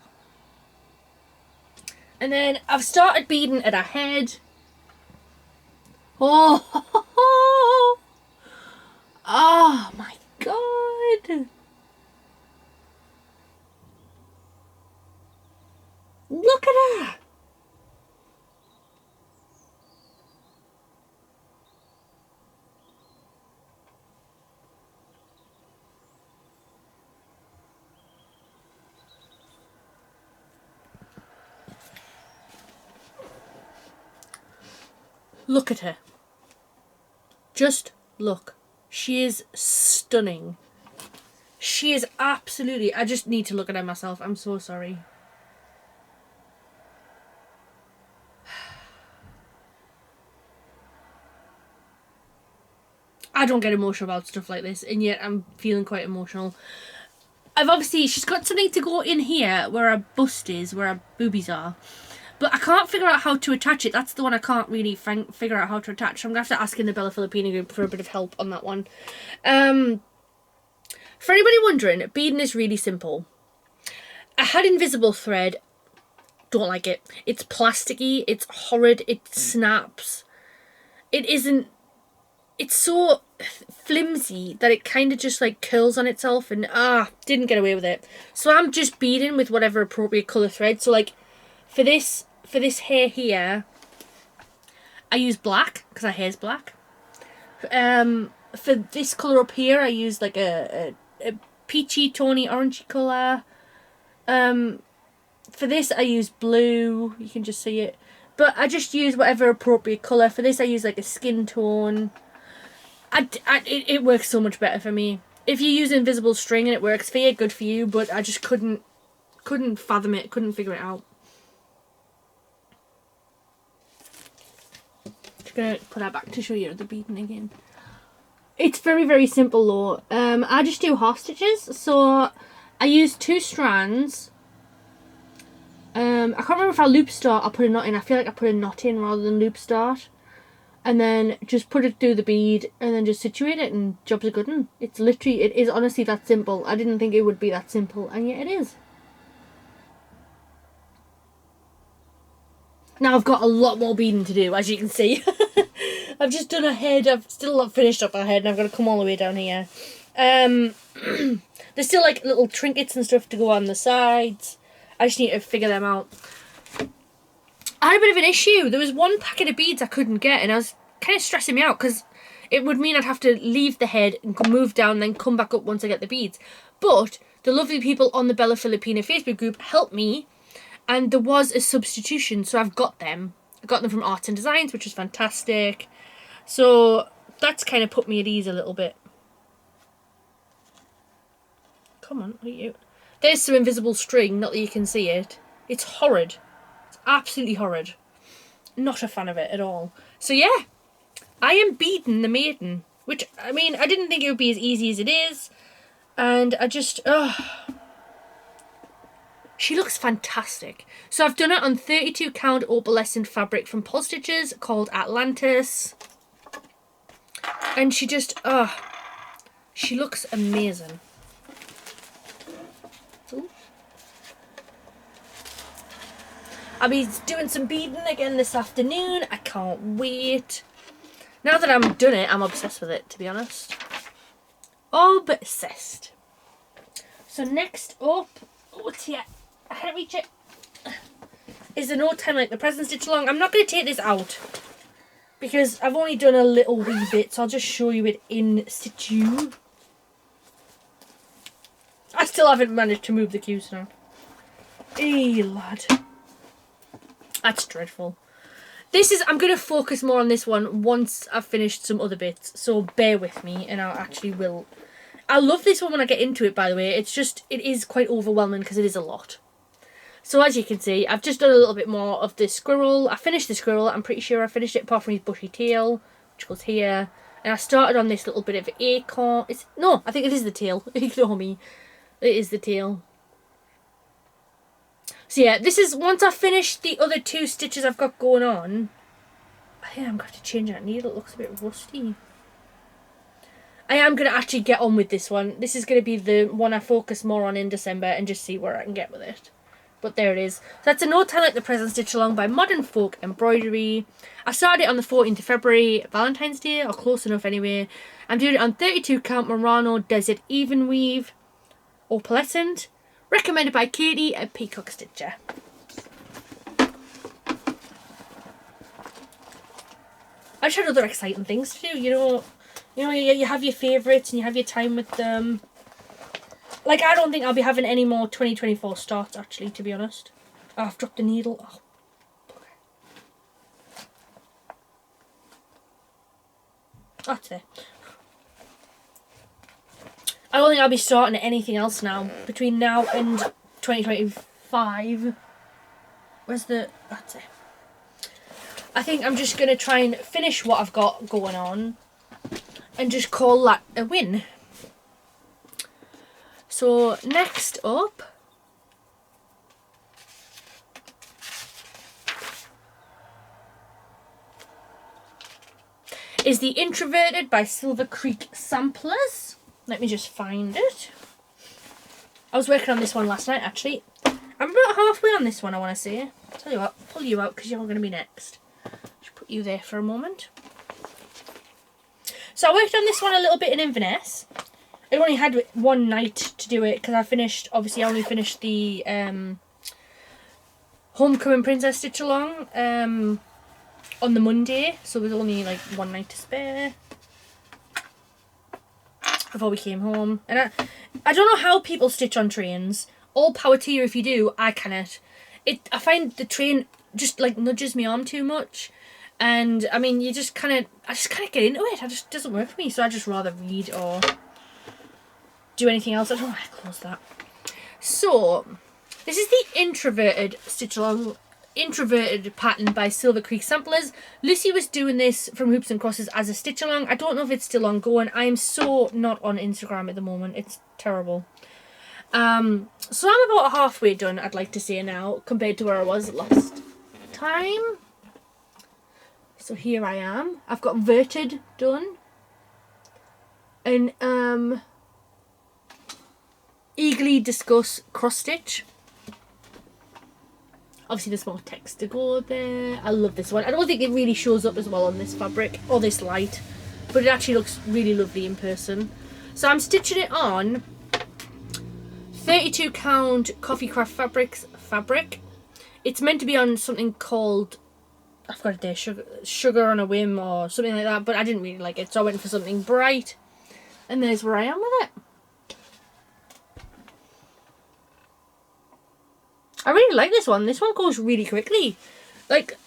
And then I've started beading at her head. Oh, oh my God. Look at her. Look at her. Just look. She is stunning. She is absolutely... I just need to look at her myself. I'm so sorry. I don't get emotional about stuff like this, and yet I'm feeling quite emotional. I've obviously... She's got something to go in here where her bust is, where her boobies are. But I can't figure out how to attach it. That's the one I can't really figure out how to attach. So I'm going to have to ask in the Bella Filipina group for a bit of help on that one. For anybody wondering, beading is really simple. I had invisible thread. Don't like it. It's plasticky. It's horrid. It snaps. It isn't... It's so flimsy that it kind of just like curls on itself, and didn't get away with it. So I'm just beading with whatever appropriate colour thread. So like for this hair here, I use black because her hair's black. For this colour up here, I use like a peachy, tawny, orangey colour. For this, I use blue. You can just see it. But I just use whatever appropriate colour. For this, I use like a skin tone. It works so much better for me. If you use invisible string and it works for you, good for you. But I just couldn't fathom it. Couldn't figure it out. Just gonna put that back to show you the beading again. It's very, very simple though. I just do half stitches. So I use 2 strands. I can't remember if I loop start or put a knot in. I feel like I put a knot in rather than loop start. And then just put it through the bead and then just situate it, and job's a good one. It's literally, it is honestly that simple. I didn't think it would be that simple, and yet it is. Now I've got a lot more beading to do, as you can see. I've just done a head. I've still not finished up my head, and I've got to come all the way down here. There's still like little trinkets and stuff to go on the sides. I just need to figure them out. I had a bit of an issue. There was one packet of beads I couldn't get, and I was kind of stressing me out because it would mean I'd have to leave the head and move down and then come back up once I get the beads. But the lovely people on the Bella Filipina Facebook group helped me, and there was a substitution, so I've got them. I got them from Arts and Designs, which was fantastic. So that's kind of put me at ease a little bit. Come on, look at you. There's some invisible string, not that you can see it. It's horrid. It's absolutely horrid. Not a fan of it at all. So yeah, I am beading the maiden. Which, I mean, I didn't think it would be as easy as it is. And I just, she looks fantastic. So I've done it on 32 count opalescent fabric from Paul Stitches called Atlantis. And she just, she looks amazing. Ooh. I'll be doing some beading again this afternoon. I can't wait. Now that I'm done it, I'm obsessed with it, to be honest. Obsessed. So next up, what's here? I can't reach it. Is the note time like the present stitch along? I'm not going to take this out because I've only done a little wee bit, so I'll just show you it in situ. I still haven't managed to move the cues now. Hey lad. That's dreadful. This is, I'm going to focus more on this one once I've finished some other bits, so bear with me and I actually will. I love this one when I get into it, by the way. It's just, it is quite overwhelming because it is a lot. So as you can see, I've just done a little bit more of this squirrel. I finished the squirrel. I'm pretty sure I finished it apart from his bushy tail, which goes here. And I started on this little bit of acorn. No, I think it is the tail. Ignore me. It is the tail. So yeah, this is once I finish the other 2 stitches I've got going on. I think I'm going to have to change that needle. It looks a bit rusty. I am going to actually get on with this one. This is going to be the one I focus more on in December and just see where I can get with it. But there it is. So that's a No Time Like the Present stitch along by Modern Folk Embroidery. I started it on the 14th of February, Valentine's Day, or close enough anyway. I'm doing it on 32 count Murano Desert Even Weave, opalescent. Recommended by Katie at Peacock Stitcher. I just had other exciting things to do, you know, you have your favourites and you have your time with them. Like, I don't think I'll be having any more 2024 starts, actually, to be honest. Oh, I've dropped the needle. Oh. That's it. I don't think I'll be starting anything else now. Between now and 2025. Where's the... That's it. I think I'm just going to try and finish what I've got going on. And just call that a win. So, next up... is the Introverted by Silver Creek Samplers. Let me just find it. I was working on this one last night, actually. I'm about halfway on this one, I want to say. I'll tell you what, I'll pull you out because you're going to be next. Just put you there for a moment. So I worked on this one a little bit in Inverness. I only had one night to do it because I only finished the Homecoming Princess Stitch Along on the Monday. So there was only like one night to spare before we came home. And I don't know how people stitch on trains. All power to you if you do. I cannot. I find the train just like nudges my arm too much. And I mean, I just kind of get into it. It just doesn't work for me. So I just rather read or do anything else. I don't know how to close that. So this is the Introverted Stitch Along. Introverted pattern by Silver Creek Samplers. Lucy was doing this from Hoops and Crosses as a stitch along. I don't know if it's still ongoing. I am so not on Instagram at the moment. It's terrible. So I'm about halfway done, I'd like to say now, compared to where I was last time. So here I am. I've got Verted done. And eagerly discuss cross stitch. Obviously there's more text to go there. I love this one. I don't think it really shows up as well on this fabric or this light, but it actually looks really lovely in person. So I'm stitching it on 32 count Coffee Craft Fabrics fabric. It's meant to be on something called, I've got it there, sugar on a Whim or something like that, but I didn't really like it, so I went for something bright. And there's where I am with it. I really like this one. This one goes really quickly. Like,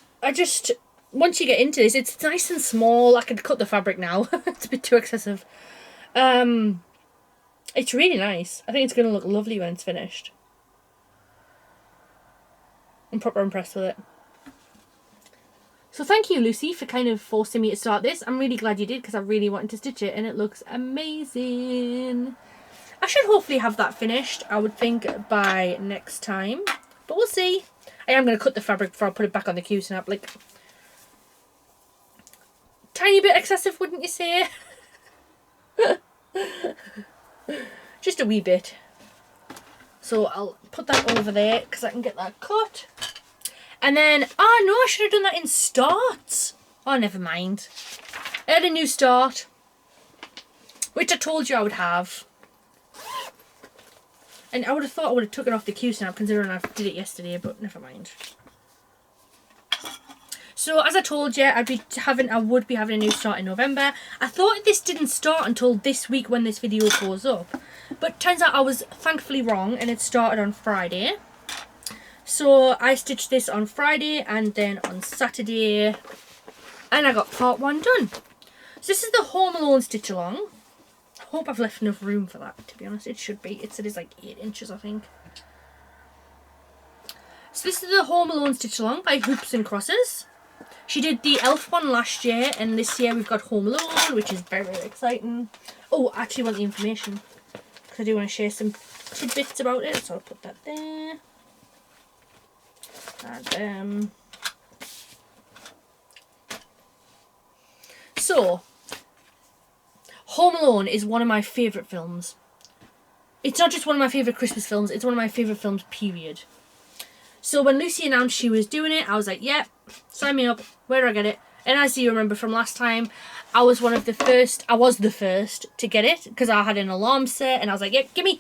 once you get into this, it's nice and small. I could cut the fabric now. It's a bit too excessive. It's really nice. I think it's going to look lovely when it's finished. I'm proper impressed with it. So thank you, Lucy, for kind of forcing me to start this. I'm really glad you did because I really wanted to stitch it and it looks amazing. I should hopefully have that finished, I would think, by next time. But we'll see. I am going to cut the fabric before I put it back on the Q-snap. Like, tiny bit excessive, wouldn't you say? Just a wee bit. So I'll put that over there because I can get that cut. And then, oh no, I should have done that in starts. Oh, never mind. I had a new start, which I told you I would have. And I would have thought I would have took it off the Q-snap considering I did it yesterday, but never mind. So as I told you, I would be having a new start in November. I thought this didn't start until this week when this video goes up, but turns out I was thankfully wrong and it started on Friday. So I stitched this on Friday and then on Saturday, and I got part 1 done. So this is the Home Alone stitch along. I hope I've left enough room for that, to be honest. It should be. It is like 8 inches, I think. So this is the Home Alone stitch along by Hoops and Crosses. She did the Elf one last year, and this year we've got Home Alone, which is very, very exciting. Oh, I actually want the information, because I do want to share some tidbits about it, so I'll put that there. And, so, Home Alone is one of my favourite films. It's not just one of my favourite Christmas films, it's one of my favourite films, period. So when Lucy announced she was doing it, I was like, yep, sign me up, where do I get it? And as you remember from last time, I was the first to get it, because I had an alarm set, and I was like, yep, gimme!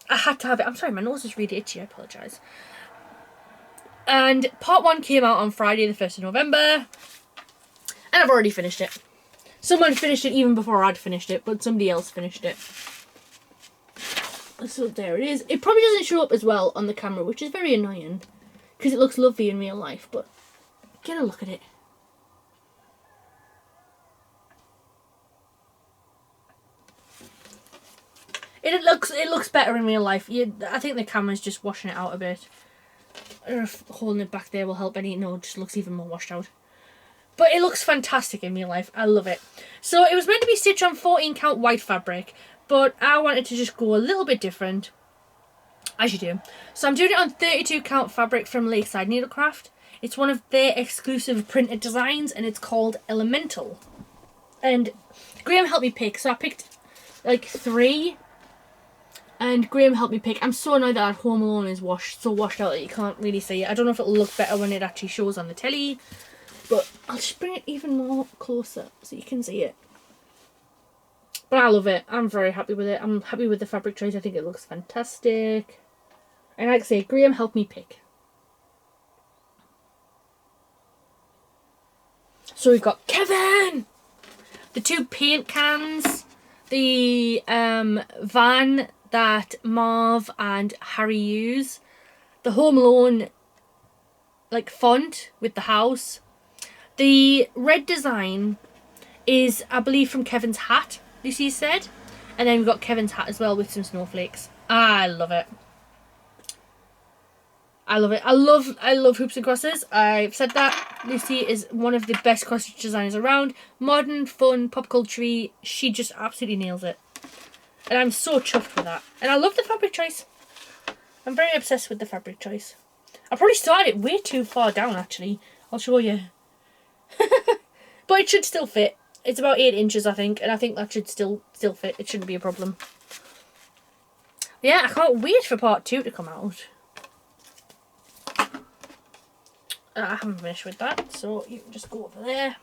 I had to have it. I'm sorry, my nose is really itchy, I apologise. And part 1 came out on Friday the 1st of November, and I've already finished it. Someone finished it even before I'd finished it, but somebody else finished it. So there it is. It probably doesn't show up as well on the camera, which is very annoying, because it looks lovely in real life, but get a look at it. It looks better in real life. I think the camera's just washing it out a bit. Or if holding it back there will help any. No, it just looks even more washed out. But it looks fantastic in real life. I love it. So it was meant to be stitched on 14 count white fabric, but I wanted to just go a little bit different, as you do. So I'm doing it on 32 count fabric from Lakeside Needlecraft. It's one of their exclusive printed designs, and it's called Elemental. And Graham helped me pick, so I picked like 3. And Graham helped me pick. I'm so annoyed that Home Alone is so washed out that you can't really see it. I don't know if it'll look better when it actually shows on the telly, but I'll just bring it even more closer so you can see it. But I love it. I'm very happy with it. I'm happy with the fabric choice. I think it looks fantastic. And like I say, Graham helped me pick. So we've got Kevin! The 2 paint cans. The van that Marv and Harry use. The Home Alone like font with the house. The red design is, I believe, from Kevin's hat, Lucy said. And then we've got Kevin's hat as well with some snowflakes. I love it. I love it. I love hoops and crosses. I've said that. Lucy is one of the best cross stitch designers around. Modern, fun, pop culture. She just absolutely nails it. And I'm so chuffed with that. And I love the fabric choice. I'm very obsessed with the fabric choice. I probably started it way too far down, actually. I'll show you. But it should still fit. It's about 8 inches, I think. And I think that should still fit. It shouldn't be a problem. Yeah, I can't wait for part 2 to come out. I haven't finished with that, so you can just go over there.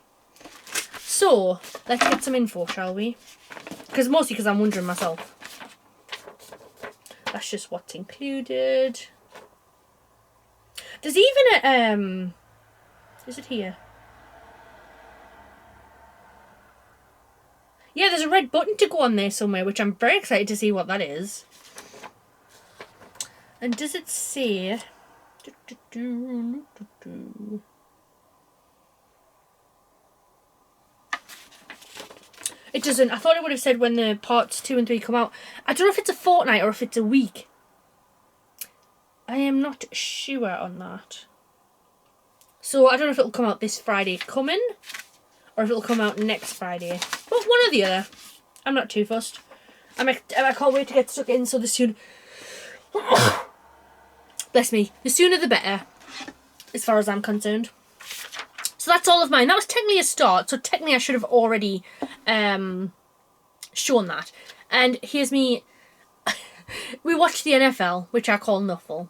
So, let's get some info, shall we? Mostly because I'm wondering myself. That's just what's included. There's even a, is it here? Yeah, there's a red button to go on there somewhere, which I'm very excited to see what that is. And does it say... It doesn't. I thought it would have said when the parts 2 and 3 come out. I don't know if it's a fortnight or if it's a week. I am not sure on that. So I don't know if it'll come out this Friday coming, or if it'll come out next Friday. But one or the other. I'm not too fussed. I can't wait to get stuck in, so the sooner... Bless me. The sooner the better, as far as I'm concerned. So that's all of mine. That was technically a start, so technically I should have already shown that. And here's me. We watched the NFL, which I call Nuffle.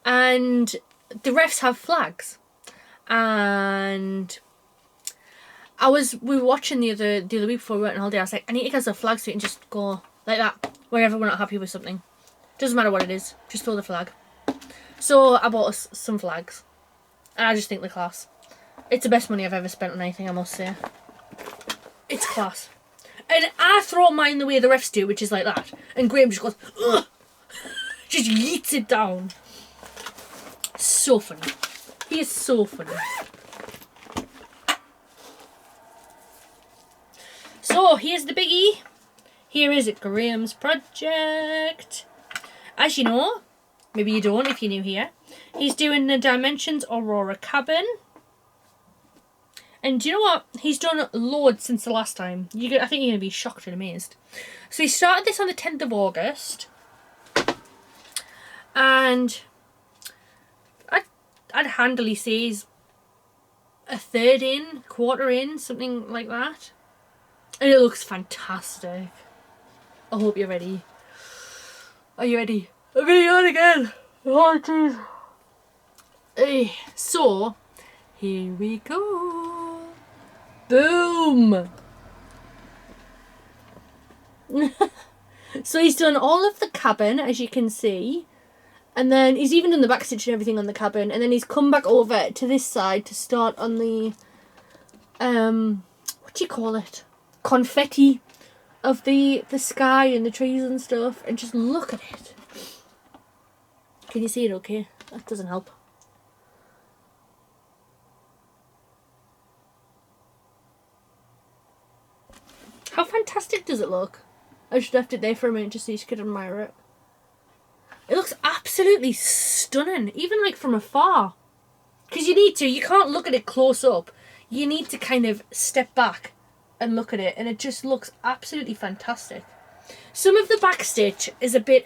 And the refs have flags. And we were watching the other week before we went on holiday. I was like, I need to get some flags so you can just go like that wherever we're not happy with something. Doesn't matter what it is, just throw the flag. So I bought us some flags. And I just think they're class. It's the best money I've ever spent on anything, I must say. It's class. And I throw mine the way the refs do, which is like that. And Graham just goes, ugh! Just yeets it down. So funny. He is so funny. So, here's the biggie. Here is Graham's project. As you know, maybe you don't if you're new here, he's doing the Dimensions Aurora cabin. And do you know what? He's done loads since the last time. I think you're going to be shocked and amazed. So he started this on the 10th of August. And I'd handily say he's a third in, quarter in, something like that. And it looks fantastic. I hope you're ready. Are you ready? I'm going on again. Oh, jeez. So, here we go. Boom. So he's done all of the cabin, as you can see. And then he's even done the backstitch and everything on the cabin. And then he's come back over to this side to start on the, what do you call it? Confetti of the sky and the trees and stuff. And just look at it. Can you see it okay? That doesn't help. How fantastic does it look? I just left it there for a minute just so you could admire it. It looks absolutely stunning, even like from afar. Because you need to, you can't look at it close up. You need to kind of step back and look at it, and it just looks absolutely fantastic. Some of the backstitch is a bit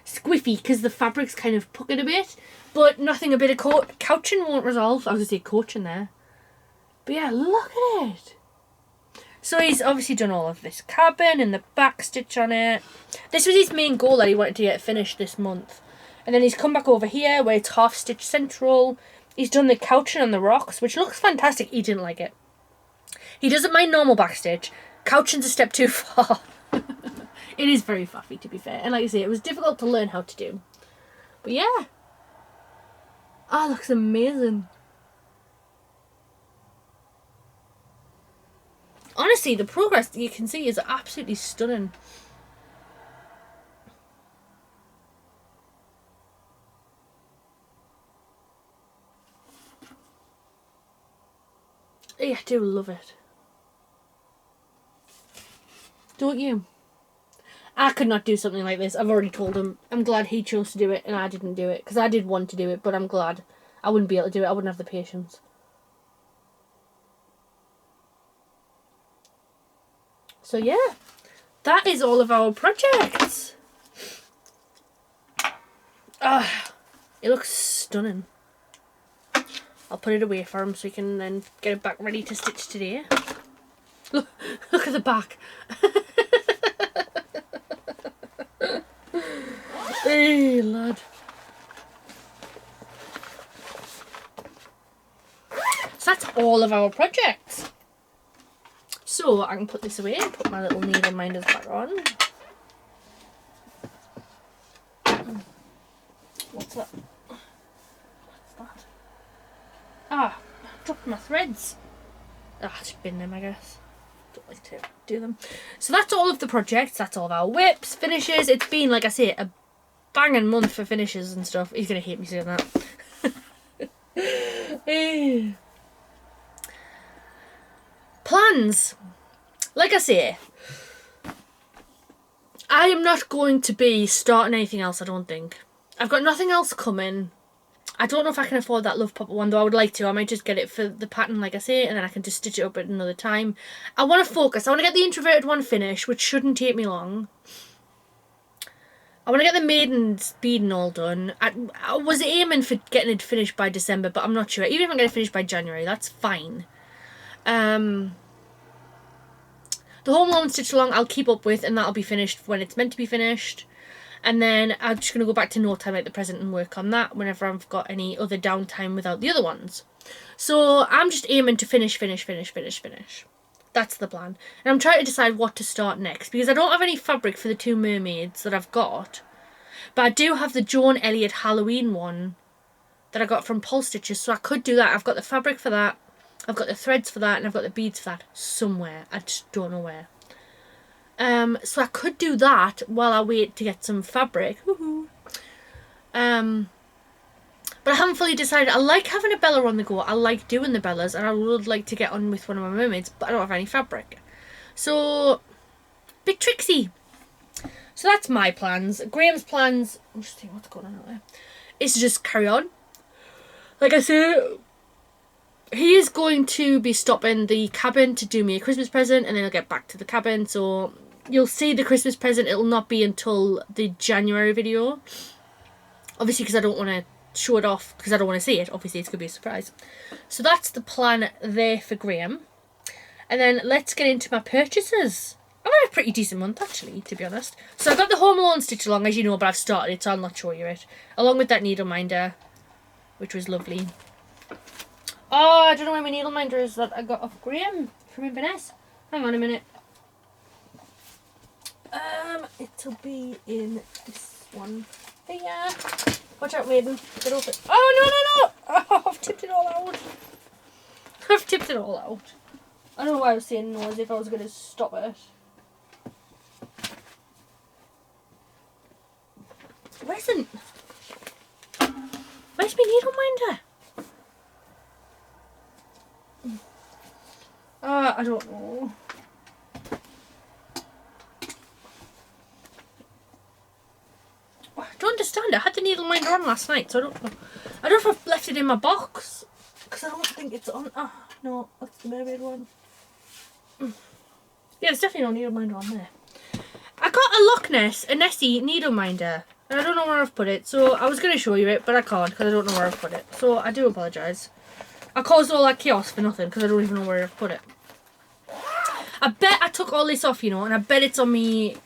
squiffy because the fabric's kind of puckered a bit, but nothing a bit of couching won't resolve. I was going to say coaching there. But yeah, look at it. So he's obviously done all of this cabin and the backstitch on it. This was his main goal that he wanted to get finished this month. And then he's come back over here where it's half stitch central. He's done the couching on the rocks, which looks fantastic. He didn't like it. He doesn't mind normal backstitch. Couching's a step too far. It is very faffy, to be fair. And like I say, it was difficult to learn how to do. But yeah. Ah, oh, looks amazing. Honestly, the progress that you can see is absolutely stunning. Yeah, I do love it. Don't you? I could not do something like this. I've already told him. I'm glad he chose to do it and I didn't do it. Because I did want to do it, but I'm glad. I wouldn't be able to do it. I wouldn't have the patience. So yeah, that is all of our projects. It looks stunning. I'll put it away for him so he can then get it back ready to stitch today. Look at the back. Hey, lad. So that's all of our projects. So I can put this away and put my little needle minders back on. What's that? What's that? Ah, I dropped my threads. Ah, just bin them, I guess. Don't like to do them. So that's all of the projects. That's all of our whips, finishes. It's been, like I say, a banging month for finishes and stuff. He's going to hate me saying that. Plans. Like I say, I am not going to be starting anything else, I don't think. I've got nothing else coming. I don't know if I can afford that Love Pop one, though I would like to. I might just get it for the pattern, like I say, and then I can just stitch it up at another time. I want to focus. I want to get the introverted one finished, which shouldn't take me long. I want to get the maidens beading all done. I was aiming for getting it finished by December, but I'm not sure. Even if I get it finished by January, that's fine. The home alone stitch along I'll keep up with, and that'll be finished when it's meant to be finished. And then I'm just going to go back to No Time Like the Present and work on that whenever I've got any other downtime without the other ones. So I'm just aiming to finish. That's the plan. And I'm trying to decide what to start next, because I don't have any fabric for the two mermaids that I've got. But I do have the Joan Elliott Halloween one that I got from Pulse Stitches, so I could do that. I've got the fabric for that. I've got the threads for that, and I've got the beads for that somewhere. I just don't know where. So I could do that while I wait to get some fabric. But I haven't fully decided. I like having a Bella on the go. I like doing the Bellas, and I would like to get on with one of my mermaids, but I don't have any fabric. So, bit tricksy. So that's my plans. Graham's plans, I'm just thinking what's going on out there, is to just carry on. Like I said, he is going to be stopping the cabin to do me a Christmas present, and then I'll get back to the cabin. So you'll see the Christmas present. It'll not be until the January video. Obviously, because I don't want to show it off because I don't want to see it. Obviously, it's going to be a surprise. So that's the plan there for Graham. And then let's get into my purchases. I've had a pretty decent month, actually, to be honest. So I got the Home Alone stitch along, as you know, but I've started it, so I'll not show you it. Along with that needle minder, which was lovely. Oh, I don't know where my needle minder is that I got off Graham from Inverness. Hang on a minute. It'll be in this one. Hiya. Watch out, Maiden. Get off it. Oh, no, no, no! Oh, I've tipped it all out. I've tipped it all out. I don't know why I was saying no, as if I was going to stop it. Where's my needle minder? I don't know. I don't understand. I had the needle minder on last night, so I don't know. I don't know if I've left it in my box, because I don't think it's on. Ah, no, that's the mermaid one. Yeah, there's definitely no needle minder on there. I got a Nessie needle minder, and I don't know where I've put it, so I was going to show you it, but I can't because I don't know where I've put it. So I do apologise. I caused all that chaos for nothing because I don't even know where I've put it. I bet I took all this off, you know, and I bet it's on me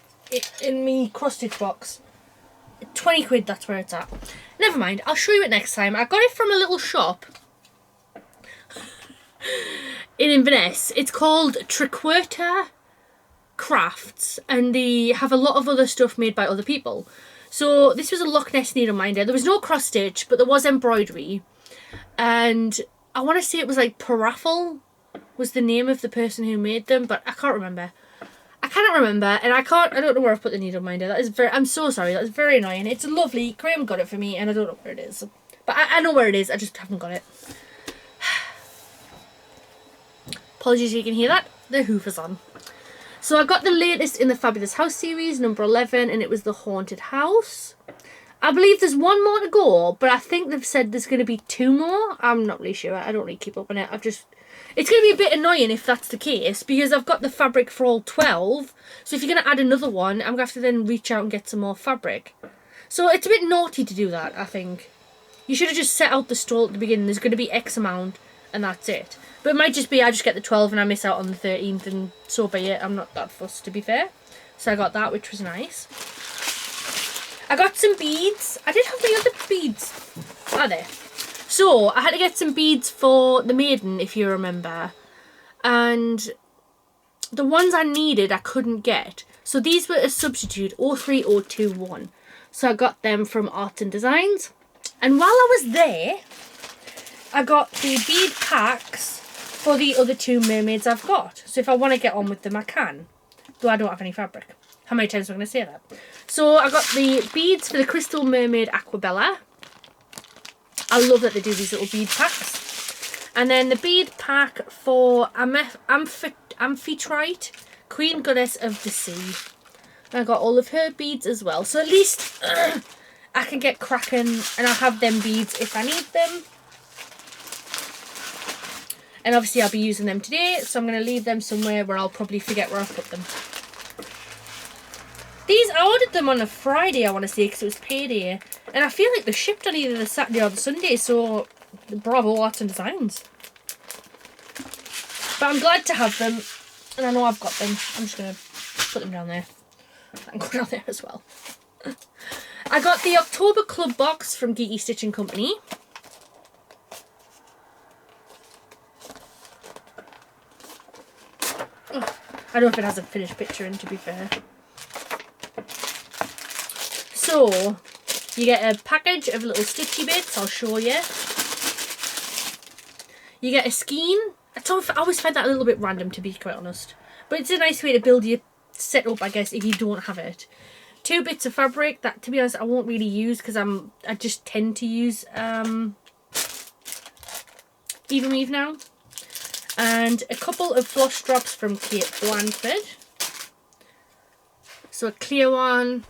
in me cross stitch box. 20 quid, that's where it's at. Never mind, I'll show you it next time. I got it from a little shop in Inverness. It's called Triquerta Crafts, and they have a lot of other stuff made by other people. So this was a Loch Ness needle minder. There was no cross stitch, but there was embroidery, and I want to say it was like Paraffle was the name of the person who made them, but I can't remember. I cannot remember, and I don't know where I've put the needle minder. That is I'm so sorry, that is very annoying. It's lovely. Graham got it for me, and I don't know where it is. But I know where it is, I just haven't got it. Apologies if you can hear that. The hoover's on. So I got the latest in the Fabulous House series, number 11, and it was the Haunted House. I believe there's one more to go, but I think they've said there's going to be 2 more. I'm not really sure. I don't really keep up on it. It's going to be a bit annoying if that's the case, because I've got the fabric for all 12. So if you're going to add another one, I'm going to have to then reach out and get some more fabric. So it's a bit naughty to do that, I think. You should have just set out the stall at the beginning. There's going to be X amount, and that's it. But it might just be I just get the 12 and I miss out on the 13th, and so be it. I'm not that fussed, to be fair. So I got that, which was nice. I got some beads. I did have the other beads. Are there? So I had to get some beads for the maiden, if you remember. And the ones I needed, I couldn't get. So these were a substitute, 03021. So I got them from Arts and Designs. And while I was there, I got the bead packs for the other 2 mermaids I've got. So if I want to get on with them, I can. Though I don't have any fabric. How many times am I going to say that? So I got the beads for the Crystal Mermaid Aquabella. I love that they do these little bead packs. And then the bead pack for Amphitrite, Queen Goddess of the Sea. I got all of her beads as well. So at least I can get cracking, and I'll have them beads if I need them. And obviously I'll be using them today, so I'm going to leave them somewhere where I'll probably forget where I put them. These, I ordered them on a Friday, I want to say, because it was payday. And I feel like they're shipped on either the Saturday or the Sunday, so bravo, Arts and Designs. But I'm glad to have them, and I know I've got them. I'm just going to put them down there. I can go down there as well. I got the October Club box from Geeky Stitching Company. I don't know if it has a finished picture in, to be fair. So, you get a package of little stitchy bits, I'll show you. You get a skein. I always find that a little bit random, to be quite honest. But it's a nice way to build your setup, I guess, if you don't have it. 2 bits of fabric that, to be honest, I won't really use because I just tend to use Even Weave now. And a couple of floss drops from Kate Blanford. So a clear one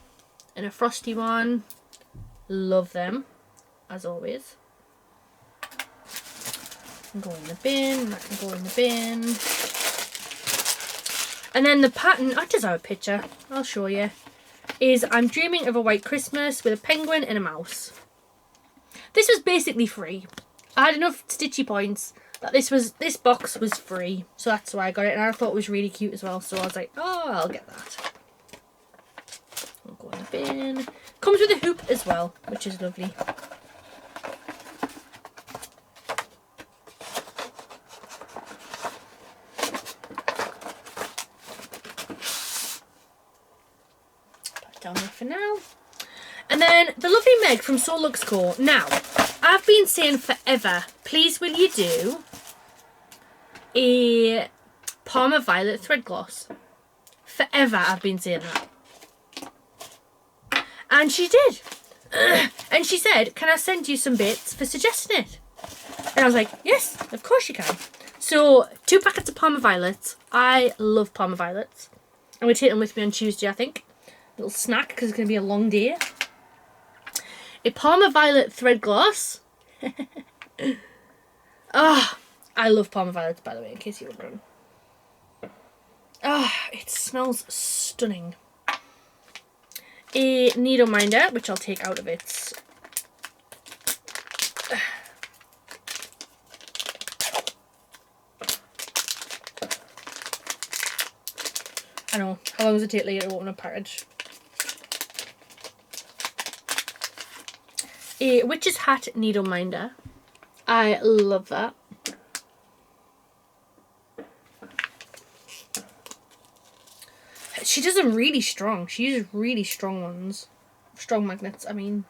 and a frosty one. Love them, as always. Go in the bin, that can go in the bin. And then the pattern, I just have a picture, I'll show you, is I'm Dreaming of a White Christmas with a penguin and a mouse. This was basically free. I had enough stitchy points that this box was free, so that's why I got it, and I thought it was really cute as well, so I was like, oh, I'll get that. I'll go in the bin. Comes with a hoop as well, which is lovely. Put it down there for now. And then the lovely Meg from Sew Luxe Co. Now, I've been saying forever, please will you do a Parma Violet thread gloss. Forever I've been saying that. And she did. And she said, can I send you some bits for suggesting it? And I was like, yes, of course you can. So 2 packets of Parma Violets. I love Parma Violets. I'm going to take them with me on Tuesday, I think. Little snack because it's going to be a long day. A Parma Violet thread gloss. Ah, I love Parma Violets, by the way, in case you're wondering. Ah, it smells stunning. A needle minder, which I'll take out of its... I know, how long does it take later to open a package? A witch's hat needle minder. I love that. She does them really strong. She uses really strong ones. Strong magnets, I mean.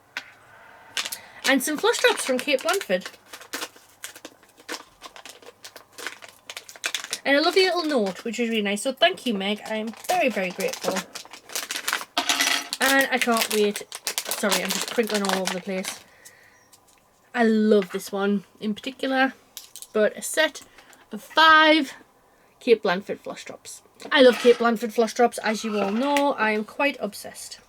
And some flush drops from Kate Blanford. And a lovely little note, which is really nice. So thank you, Meg. I'm very, very grateful. And I can't wait. Sorry, I'm just crinkling all over the place. I love this one in particular. But a set of 5 Kate Blanford flush drops. I love Kate Blanford flush drops, as you all know. I am quite obsessed.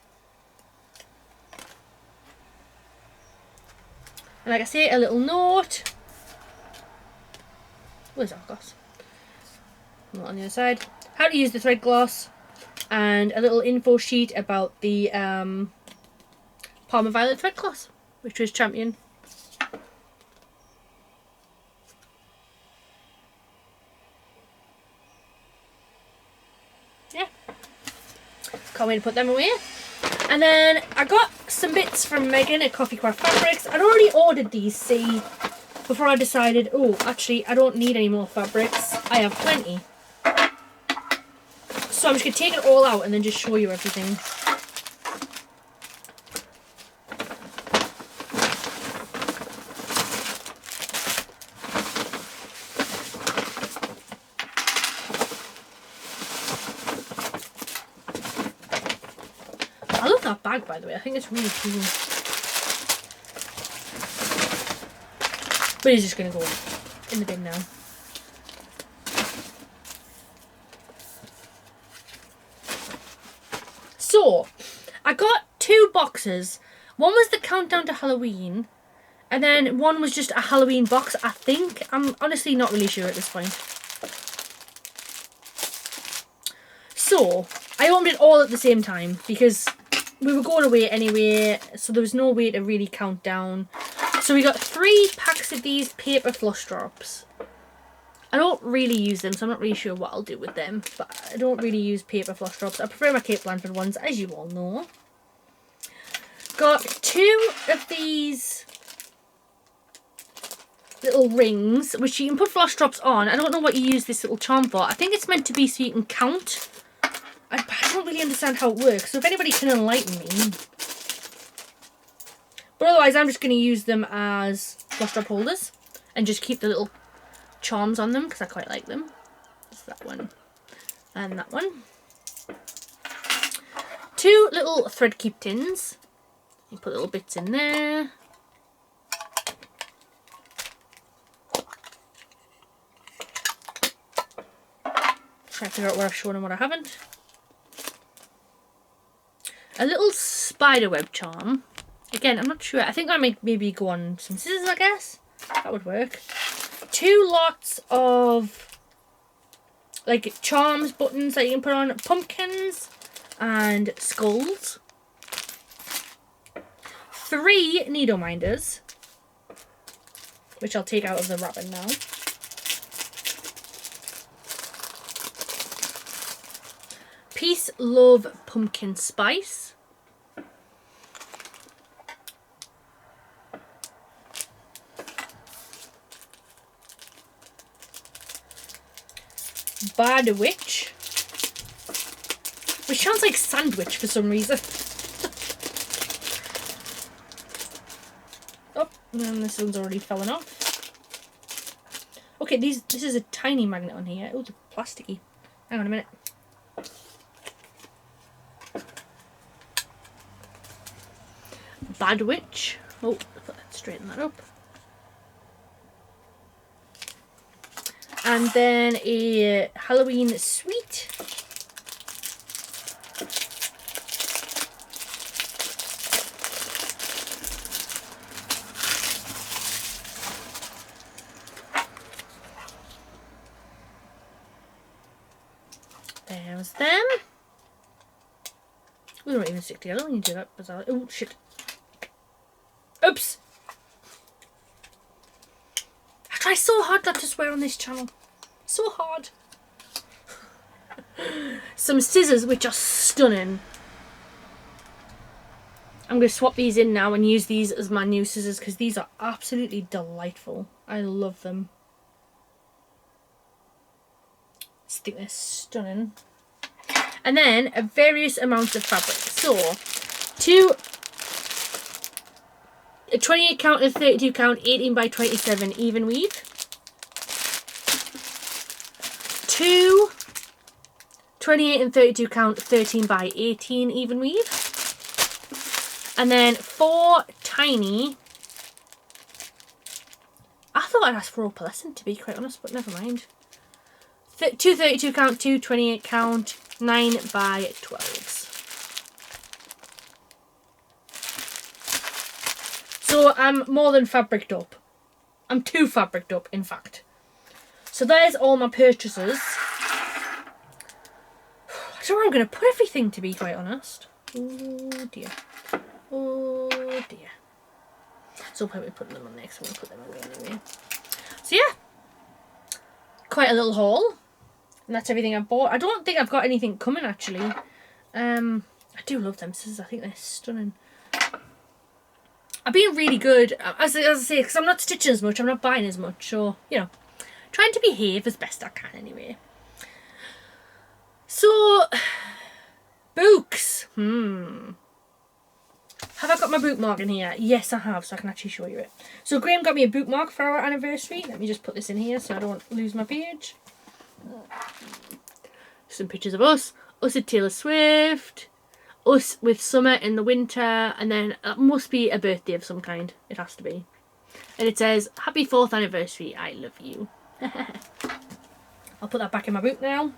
And like I say, a little note. Where's our gloss? Not on the other side. How to use the thread gloss. And a little info sheet about the Parma Violet thread gloss, which was Champion. Yeah. Can't wait to put them away. And then I got some bits from Megan at Coffee Craft Fabrics. I'd already ordered these, see, before I decided, oh, actually, I don't need any more fabrics. I have plenty. So I'm just going to take it all out and then just show you everything. I love that bag, by the way. I think it's really cool. But it's just going to go in the bin now. So, I got 2 boxes. One was the countdown to Halloween, and then one was just a Halloween box, I think. I'm honestly not really sure at this point. So, I opened it all at the same time because we were going away anyway, so there was no way to really count down. So we got 3 packs of these paper flush drops. I don't really use them, so I'm not really sure what I'll do with them. But I don't really use paper flush drops. I prefer my Kate Blanford ones, as you all know. Got 2 of these little rings, which you can put flush drops on. I don't know what you use this little charm for. I think it's meant to be so you can count. I don't really understand how it works, so if anybody can enlighten me. But otherwise, I'm just going to use them as flush drop holders and just keep the little charms on them because I quite like them. There's that one and that one. 2 little thread keep tins. You put little bits in there. Try to figure out where I've shown and what I haven't. A little spider web charm. Again, I'm not sure. I think I might maybe go on some scissors, I guess. That would work. 2 lots of like charms, buttons that you can put on pumpkins and skulls. 3 needle minders. which I'll take out of the wrapping now. Peace, Love, Pumpkin Spice. Bad Witch, which sounds like sandwich for some reason. Oh, and this one's already fallen off. Okay, this is a tiny magnet on here. Oh, it's plasticky. Hang on a minute. Bad Witch. Oh, let's straighten that up. And then a Halloween Sweet. There's them. We don't even stick together when you do that. Bizarre. Oh, shit. Oops. I try so hard not to swear on this channel. So hard. Some scissors, which are stunning. I'm going to swap these in now and use these as my new scissors because these are absolutely delightful. I love them. I just think they're stunning. And then a various amounts of fabric. So, a 28 count and 32 count 18 by 27 even weave. 2 28 and 32 count 13 by 18 even weave. And then 4 tiny. I thought I'd ask for opalescent to be quite honest, but never mind. 2 32 count, 2 28 count, 9 by 12s. So I'm more than fabriced up. I'm too fabriced up, in fact. So there's all my purchases. I don't know where I'm going to put everything, to be quite honest. Oh dear. Oh dear. So I'll probably put them on next. I'm going to put them away anyway. So yeah. Quite a little haul. And that's everything I've bought. I don't think I've got anything coming, actually. I do love them scissors. I think they're stunning. I've been really good, as I say, because I'm not stitching as much, I'm not buying as much, so, you know, trying to behave as best I can anyway. So, books. Have I got my bookmark in here? Yes, I have, so I can actually show you it. So Graham got me a bookmark for our anniversary. Let me just put this in here so I don't lose my page. Some pictures of us at Taylor Swift. Us with summer in the winter, and then it must be a birthday of some kind. It has to be. And it says, happy 4th anniversary, I love you. I'll put that back in my book now.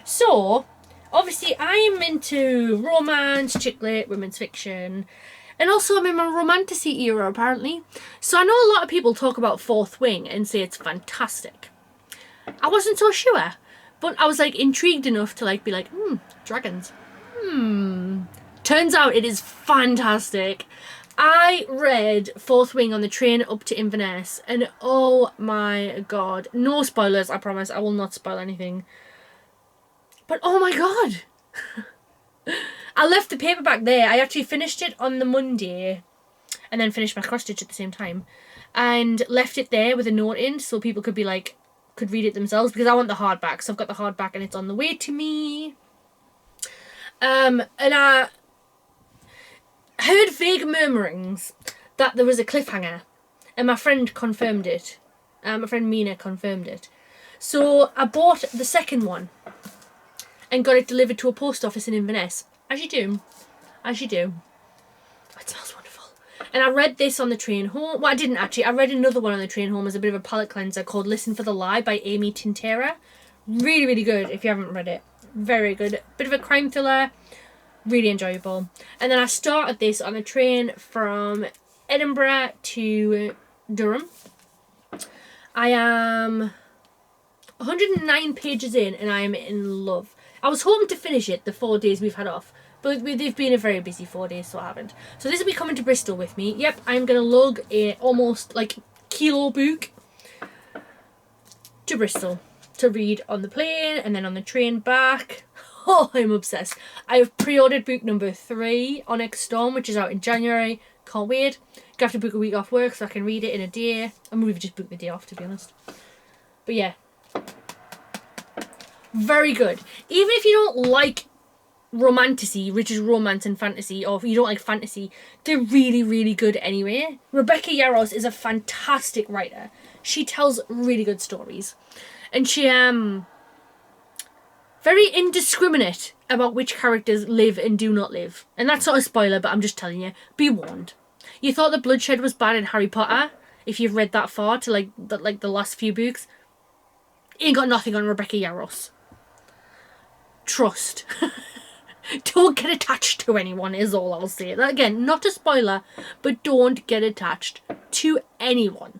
So, obviously I'm into romance, chick lit, women's fiction, and also I'm in my romantasy era apparently. So I know a lot of people talk about Fourth Wing and say it's fantastic. I wasn't so sure, but I was like intrigued enough to like be like, dragons. Turns out it is fantastic. I read Fourth Wing on the train up to Inverness, and oh my god, no spoilers, I promise, I will not spoil anything. But oh my god. I left the paperback there. I actually finished it on the Monday, and then finished my cross stitch at the same time, and left it there with a note in so people could be like, could read it themselves, because I want the hardback, so I've got the hardback and it's on the way to me. And I heard vague murmurings that there was a cliffhanger, and my friend confirmed it. My friend Mina confirmed it. So I bought the second one and got it delivered to a post office in Inverness. As you do. As you do. It smells wonderful. And I read this on the train home. Well, I didn't actually. I read another one on the train home as a bit of a palate cleanser called Listen for the Lie by Amy Tintera. Really, really good if you haven't read it. Very good. Bit of a crime thriller. Really enjoyable. And then I started this on a train from Edinburgh to Durham. I am 109 pages in and I am in love. I was hoping to finish it the 4 days we've had off, but they've been a very busy 4 days, so I haven't. So this will be coming to Bristol with me. Yep, I'm going to lug a almost like kilo book to Bristol to read on the plane and then on the train back. Oh, I'm obsessed. I have pre-ordered book number 3, Onyx Storm, which is out in January. Can't wait. Gonna have to book a week off work so I can read it in a day. I'm maybe just book the day off, to be honest. But yeah. Very good. Even if you don't like romantasy, which is romance and fantasy, or if you don't like fantasy, they're really, really good anyway. Rebecca Yarros is a fantastic writer. She tells really good stories. And she, very indiscriminate about which characters live and do not live. And that's not a spoiler, but I'm just telling you. Be warned. You thought the bloodshed was bad in Harry Potter, if you've read that far to like the last few books. Ain't got nothing on Rebecca Yarros. Trust. Don't get attached to anyone is all I'll say. That, again, not a spoiler, but don't get attached to anyone.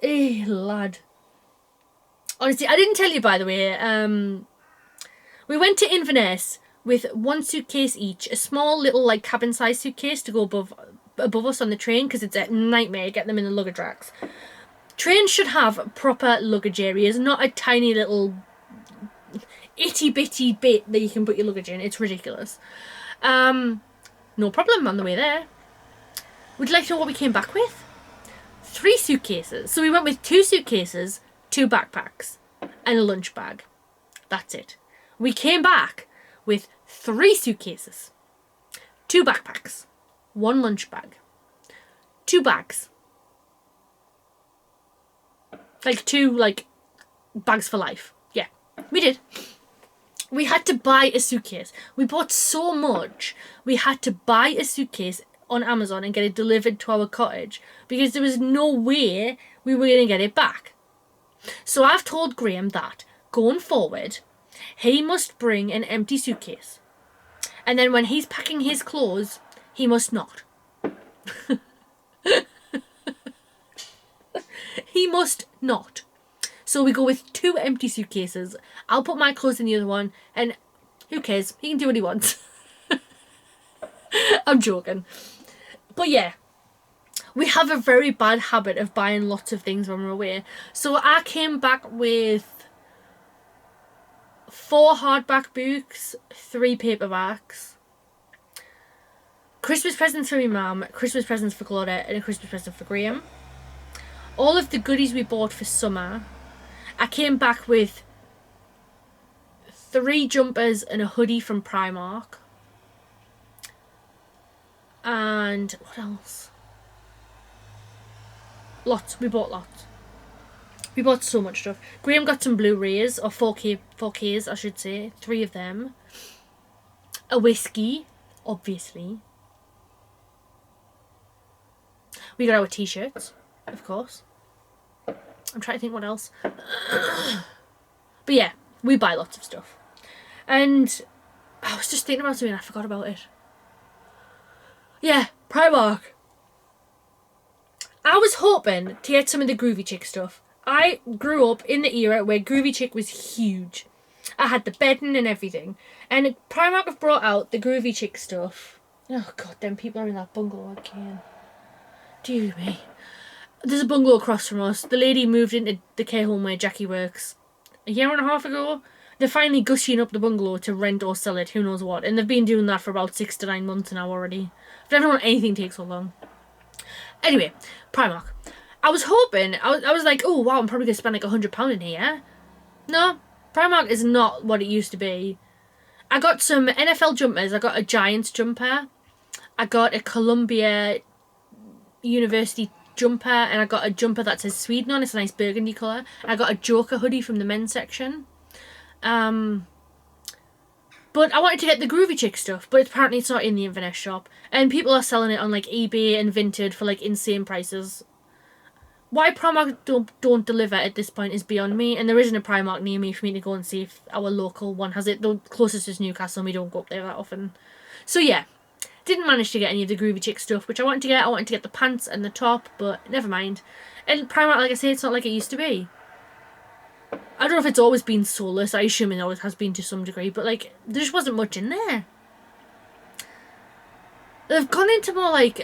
Eh, lad. Honestly, I didn't tell you, by the way, we went to Inverness with 1 suitcase each, a small little like cabin-sized suitcase to go above us on the train, because it's a nightmare getting them in the luggage racks. Trains should have proper luggage areas, not a tiny little itty-bitty bit that you can put your luggage in. It's ridiculous. No problem on the way there. Would you like to know what we came back with? 3 suitcases. So we went with 2 suitcases, 2 backpacks, and a lunch bag. That's it. We came back with 3 suitcases, 2 backpacks, 1 lunch bag, 2 bags. Like 2, bags for life. Yeah, we did. We had to buy a suitcase. We bought so much, we had to buy a suitcase on Amazon and get it delivered to our cottage because there was no way we were going to get it back. So I've told Graham that, going forward, he must bring an empty suitcase. And then when he's packing his clothes, he must not. He must not. So we go with 2 empty suitcases. I'll put my clothes in the other one, and who cares? He can do what he wants. I'm joking. But yeah, we have a very bad habit of buying lots of things when we're away. So I came back with 4 hardback books, 3 paperbacks, Christmas presents for my mum, Christmas presents for Claudette, and a Christmas present for Graham. All of the goodies we bought for summer. I came back with 3 jumpers and a hoodie from Primark. And what else? Lots. We bought lots. We bought so much stuff. Graham got some Blu-rays, or 4Ks I should say. 3 of them. A whiskey, obviously. We got our t-shirts, of course. I'm trying to think what else. But yeah, we buy lots of stuff. And I was just thinking about something and I forgot about it. Yeah, Primark. I was hoping to get some of the Groovy Chick stuff. I grew up in the era where Groovy Chick was huge. I had the bedding and everything. And Primark have brought out the Groovy Chick stuff. Oh god, them people are in that bungalow again. Dear me. There's a bungalow across from us. The lady moved into the care home where Jackie works a year and a half ago. They're finally gushing up the bungalow to rent or sell it, who knows what. And they've been doing that for about 6 to 9 months now already. I don't know why anything takes so long. Anyway, Primark. I was hoping, I was like, oh wow, I'm probably going to spend like £100 in here. No, Primark is not what it used to be. I got some NFL jumpers. I got a Giants jumper. I got a Columbia University jumper, and I got a jumper that says Sweden on. It's a nice burgundy colour. I got a Joker hoodie from the men's section. But I wanted to get the Groovy Chick stuff, but apparently it's not in the Inverness shop. And people are selling it on like eBay and Vinted for like insane prices. Why Primark don't deliver at this point is beyond me, and there isn't a Primark near me for me to go and see if our local one has it. The closest is Newcastle, and we don't go up there that often. So yeah, didn't manage to get any of the Groovy Chick stuff, which I wanted to get. I wanted to get the pants and the top, but never mind. And Primark, like I say, it's not like it used to be. I don't know if it's always been soulless. I assume it always has been to some degree, but like, there just wasn't much in there. They've gone into more like...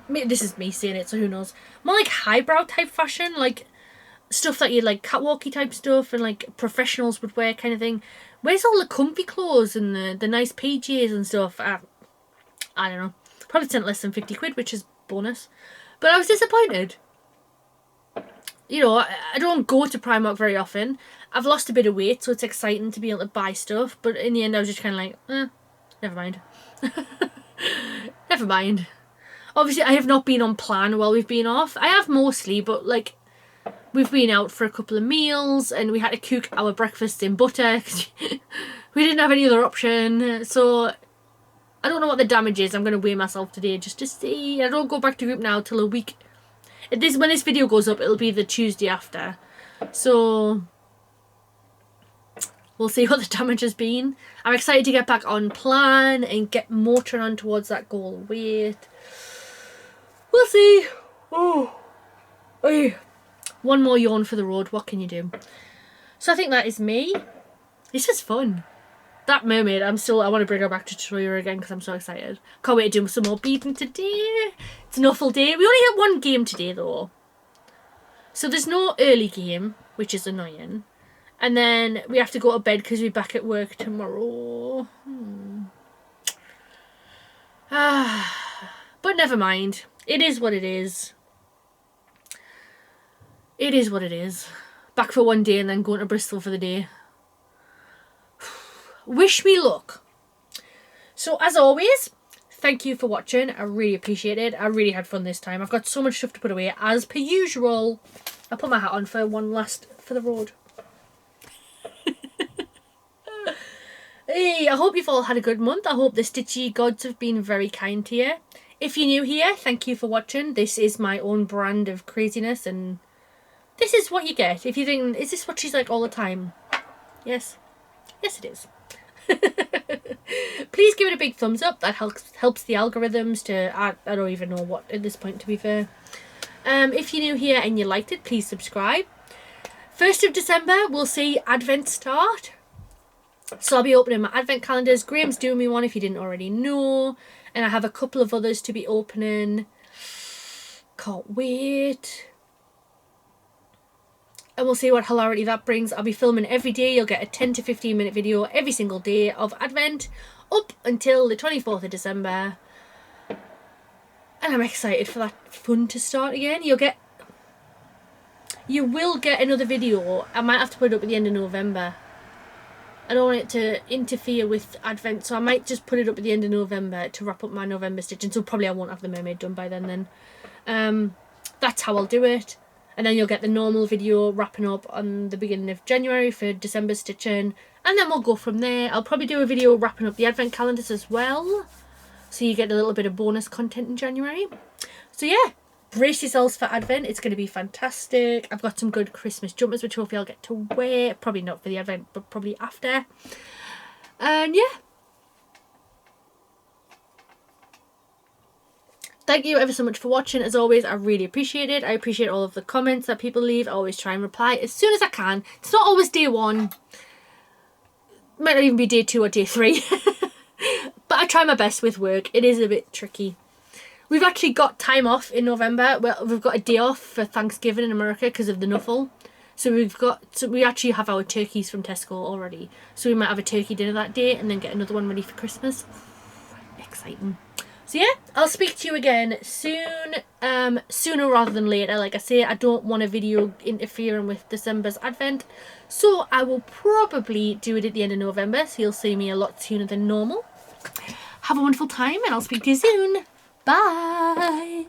this is me saying it, so who knows. More like highbrow type fashion, like stuff that you like catwalky type stuff and like professionals would wear kind of thing. Where's all the comfy clothes and the nice PJs and stuff? I don't know. Probably spent less than 50 quid, which is bonus. But I was disappointed. You know, I don't go to Primark very often. I've lost a bit of weight, so it's exciting to be able to buy stuff. But in the end, I was just kind of like, never mind. Never mind. Obviously, I have not been on plan while we've been off. I have mostly, but like, we've been out for a couple of meals and we had to cook our breakfast in butter because we didn't have any other option. So I don't know what the damage is. I'm going to weigh myself today just to see. I don't go back to group now till a week. When this video goes up, it'll be the Tuesday after. So we'll see what the damage has been. I'm excited to get back on plan and get motoring on towards that goal weight. We'll see. Oh. One more yawn for the road. What can you do? So I think that is me. It's just fun. That mermaid, I want to bring her back to Troya again because I'm so excited. Can't wait to do some more beading today. It's an awful day. We only get one game today though. So there's no early game, which is annoying. And then we have to go to bed because we're back at work tomorrow. But never mind. It is what it is. It is what it is. Back for one day and then going to Bristol for the day. Wish me luck. So as always, thank you for watching. I really appreciate it. I really had fun this time. I've got so much stuff to put away as per usual. I'll put my hat on for one last for the road. Hey, I hope you've all had a good month. I hope the Stitchy gods have been very kind to you. If you're new here, thank you for watching. This is my own brand of craziness and this is what you get. If you think, is this what she's like all the time? Yes. Yes, it is. Please give it a big thumbs up. That helps the algorithms to, I don't even know what at this point, to be fair. If you're new here and you liked it, please subscribe. 1st of December, we'll see Advent start. So I'll be opening my Advent calendars. Graham's doing me one if you didn't already know. And I have a couple of others to be opening. Can't wait. And we'll see what hilarity that brings. I'll be filming every day. You'll get a 10 to 15 minute video every single day of Advent up until the 24th of December. And I'm excited for that fun to start again. You will get another video. I might have to put it up at the end of November. I don't want it to interfere with Advent, so I might just put it up at the end of November to wrap up my November stitching. So probably I won't have the mermaid done by then. That's how I'll do it. And then you'll get the normal video wrapping up on the beginning of January for December stitching. And then we'll go from there. I'll probably do a video wrapping up the Advent calendars as well. So you get a little bit of bonus content in January. So yeah, brace yourselves for Advent. It's going to be fantastic. I've got some good Christmas jumpers, which hopefully I'll get to wear. Probably not for the Advent, but probably after. And yeah. Thank you ever so much for watching. As always, I really appreciate it. I appreciate all of the comments that people leave. I always try and reply as soon as I can. It's not always day 1. Might not even be day 2 or day 3. But I try my best with work. It is a bit tricky. We've actually got time off in November. Well, we've got a day off for Thanksgiving in America because of the Nuffle. So we actually have our turkeys from Tesco already. So we might have a turkey dinner that day and then get another one ready for Christmas. Exciting. So yeah, I'll speak to you again soon, sooner rather than later. Like I say, I don't want a video interfering with December's Advent, so I will probably do it at the end of November, so you'll see me a lot sooner than normal. Have a wonderful time, and I'll speak to you soon. Bye!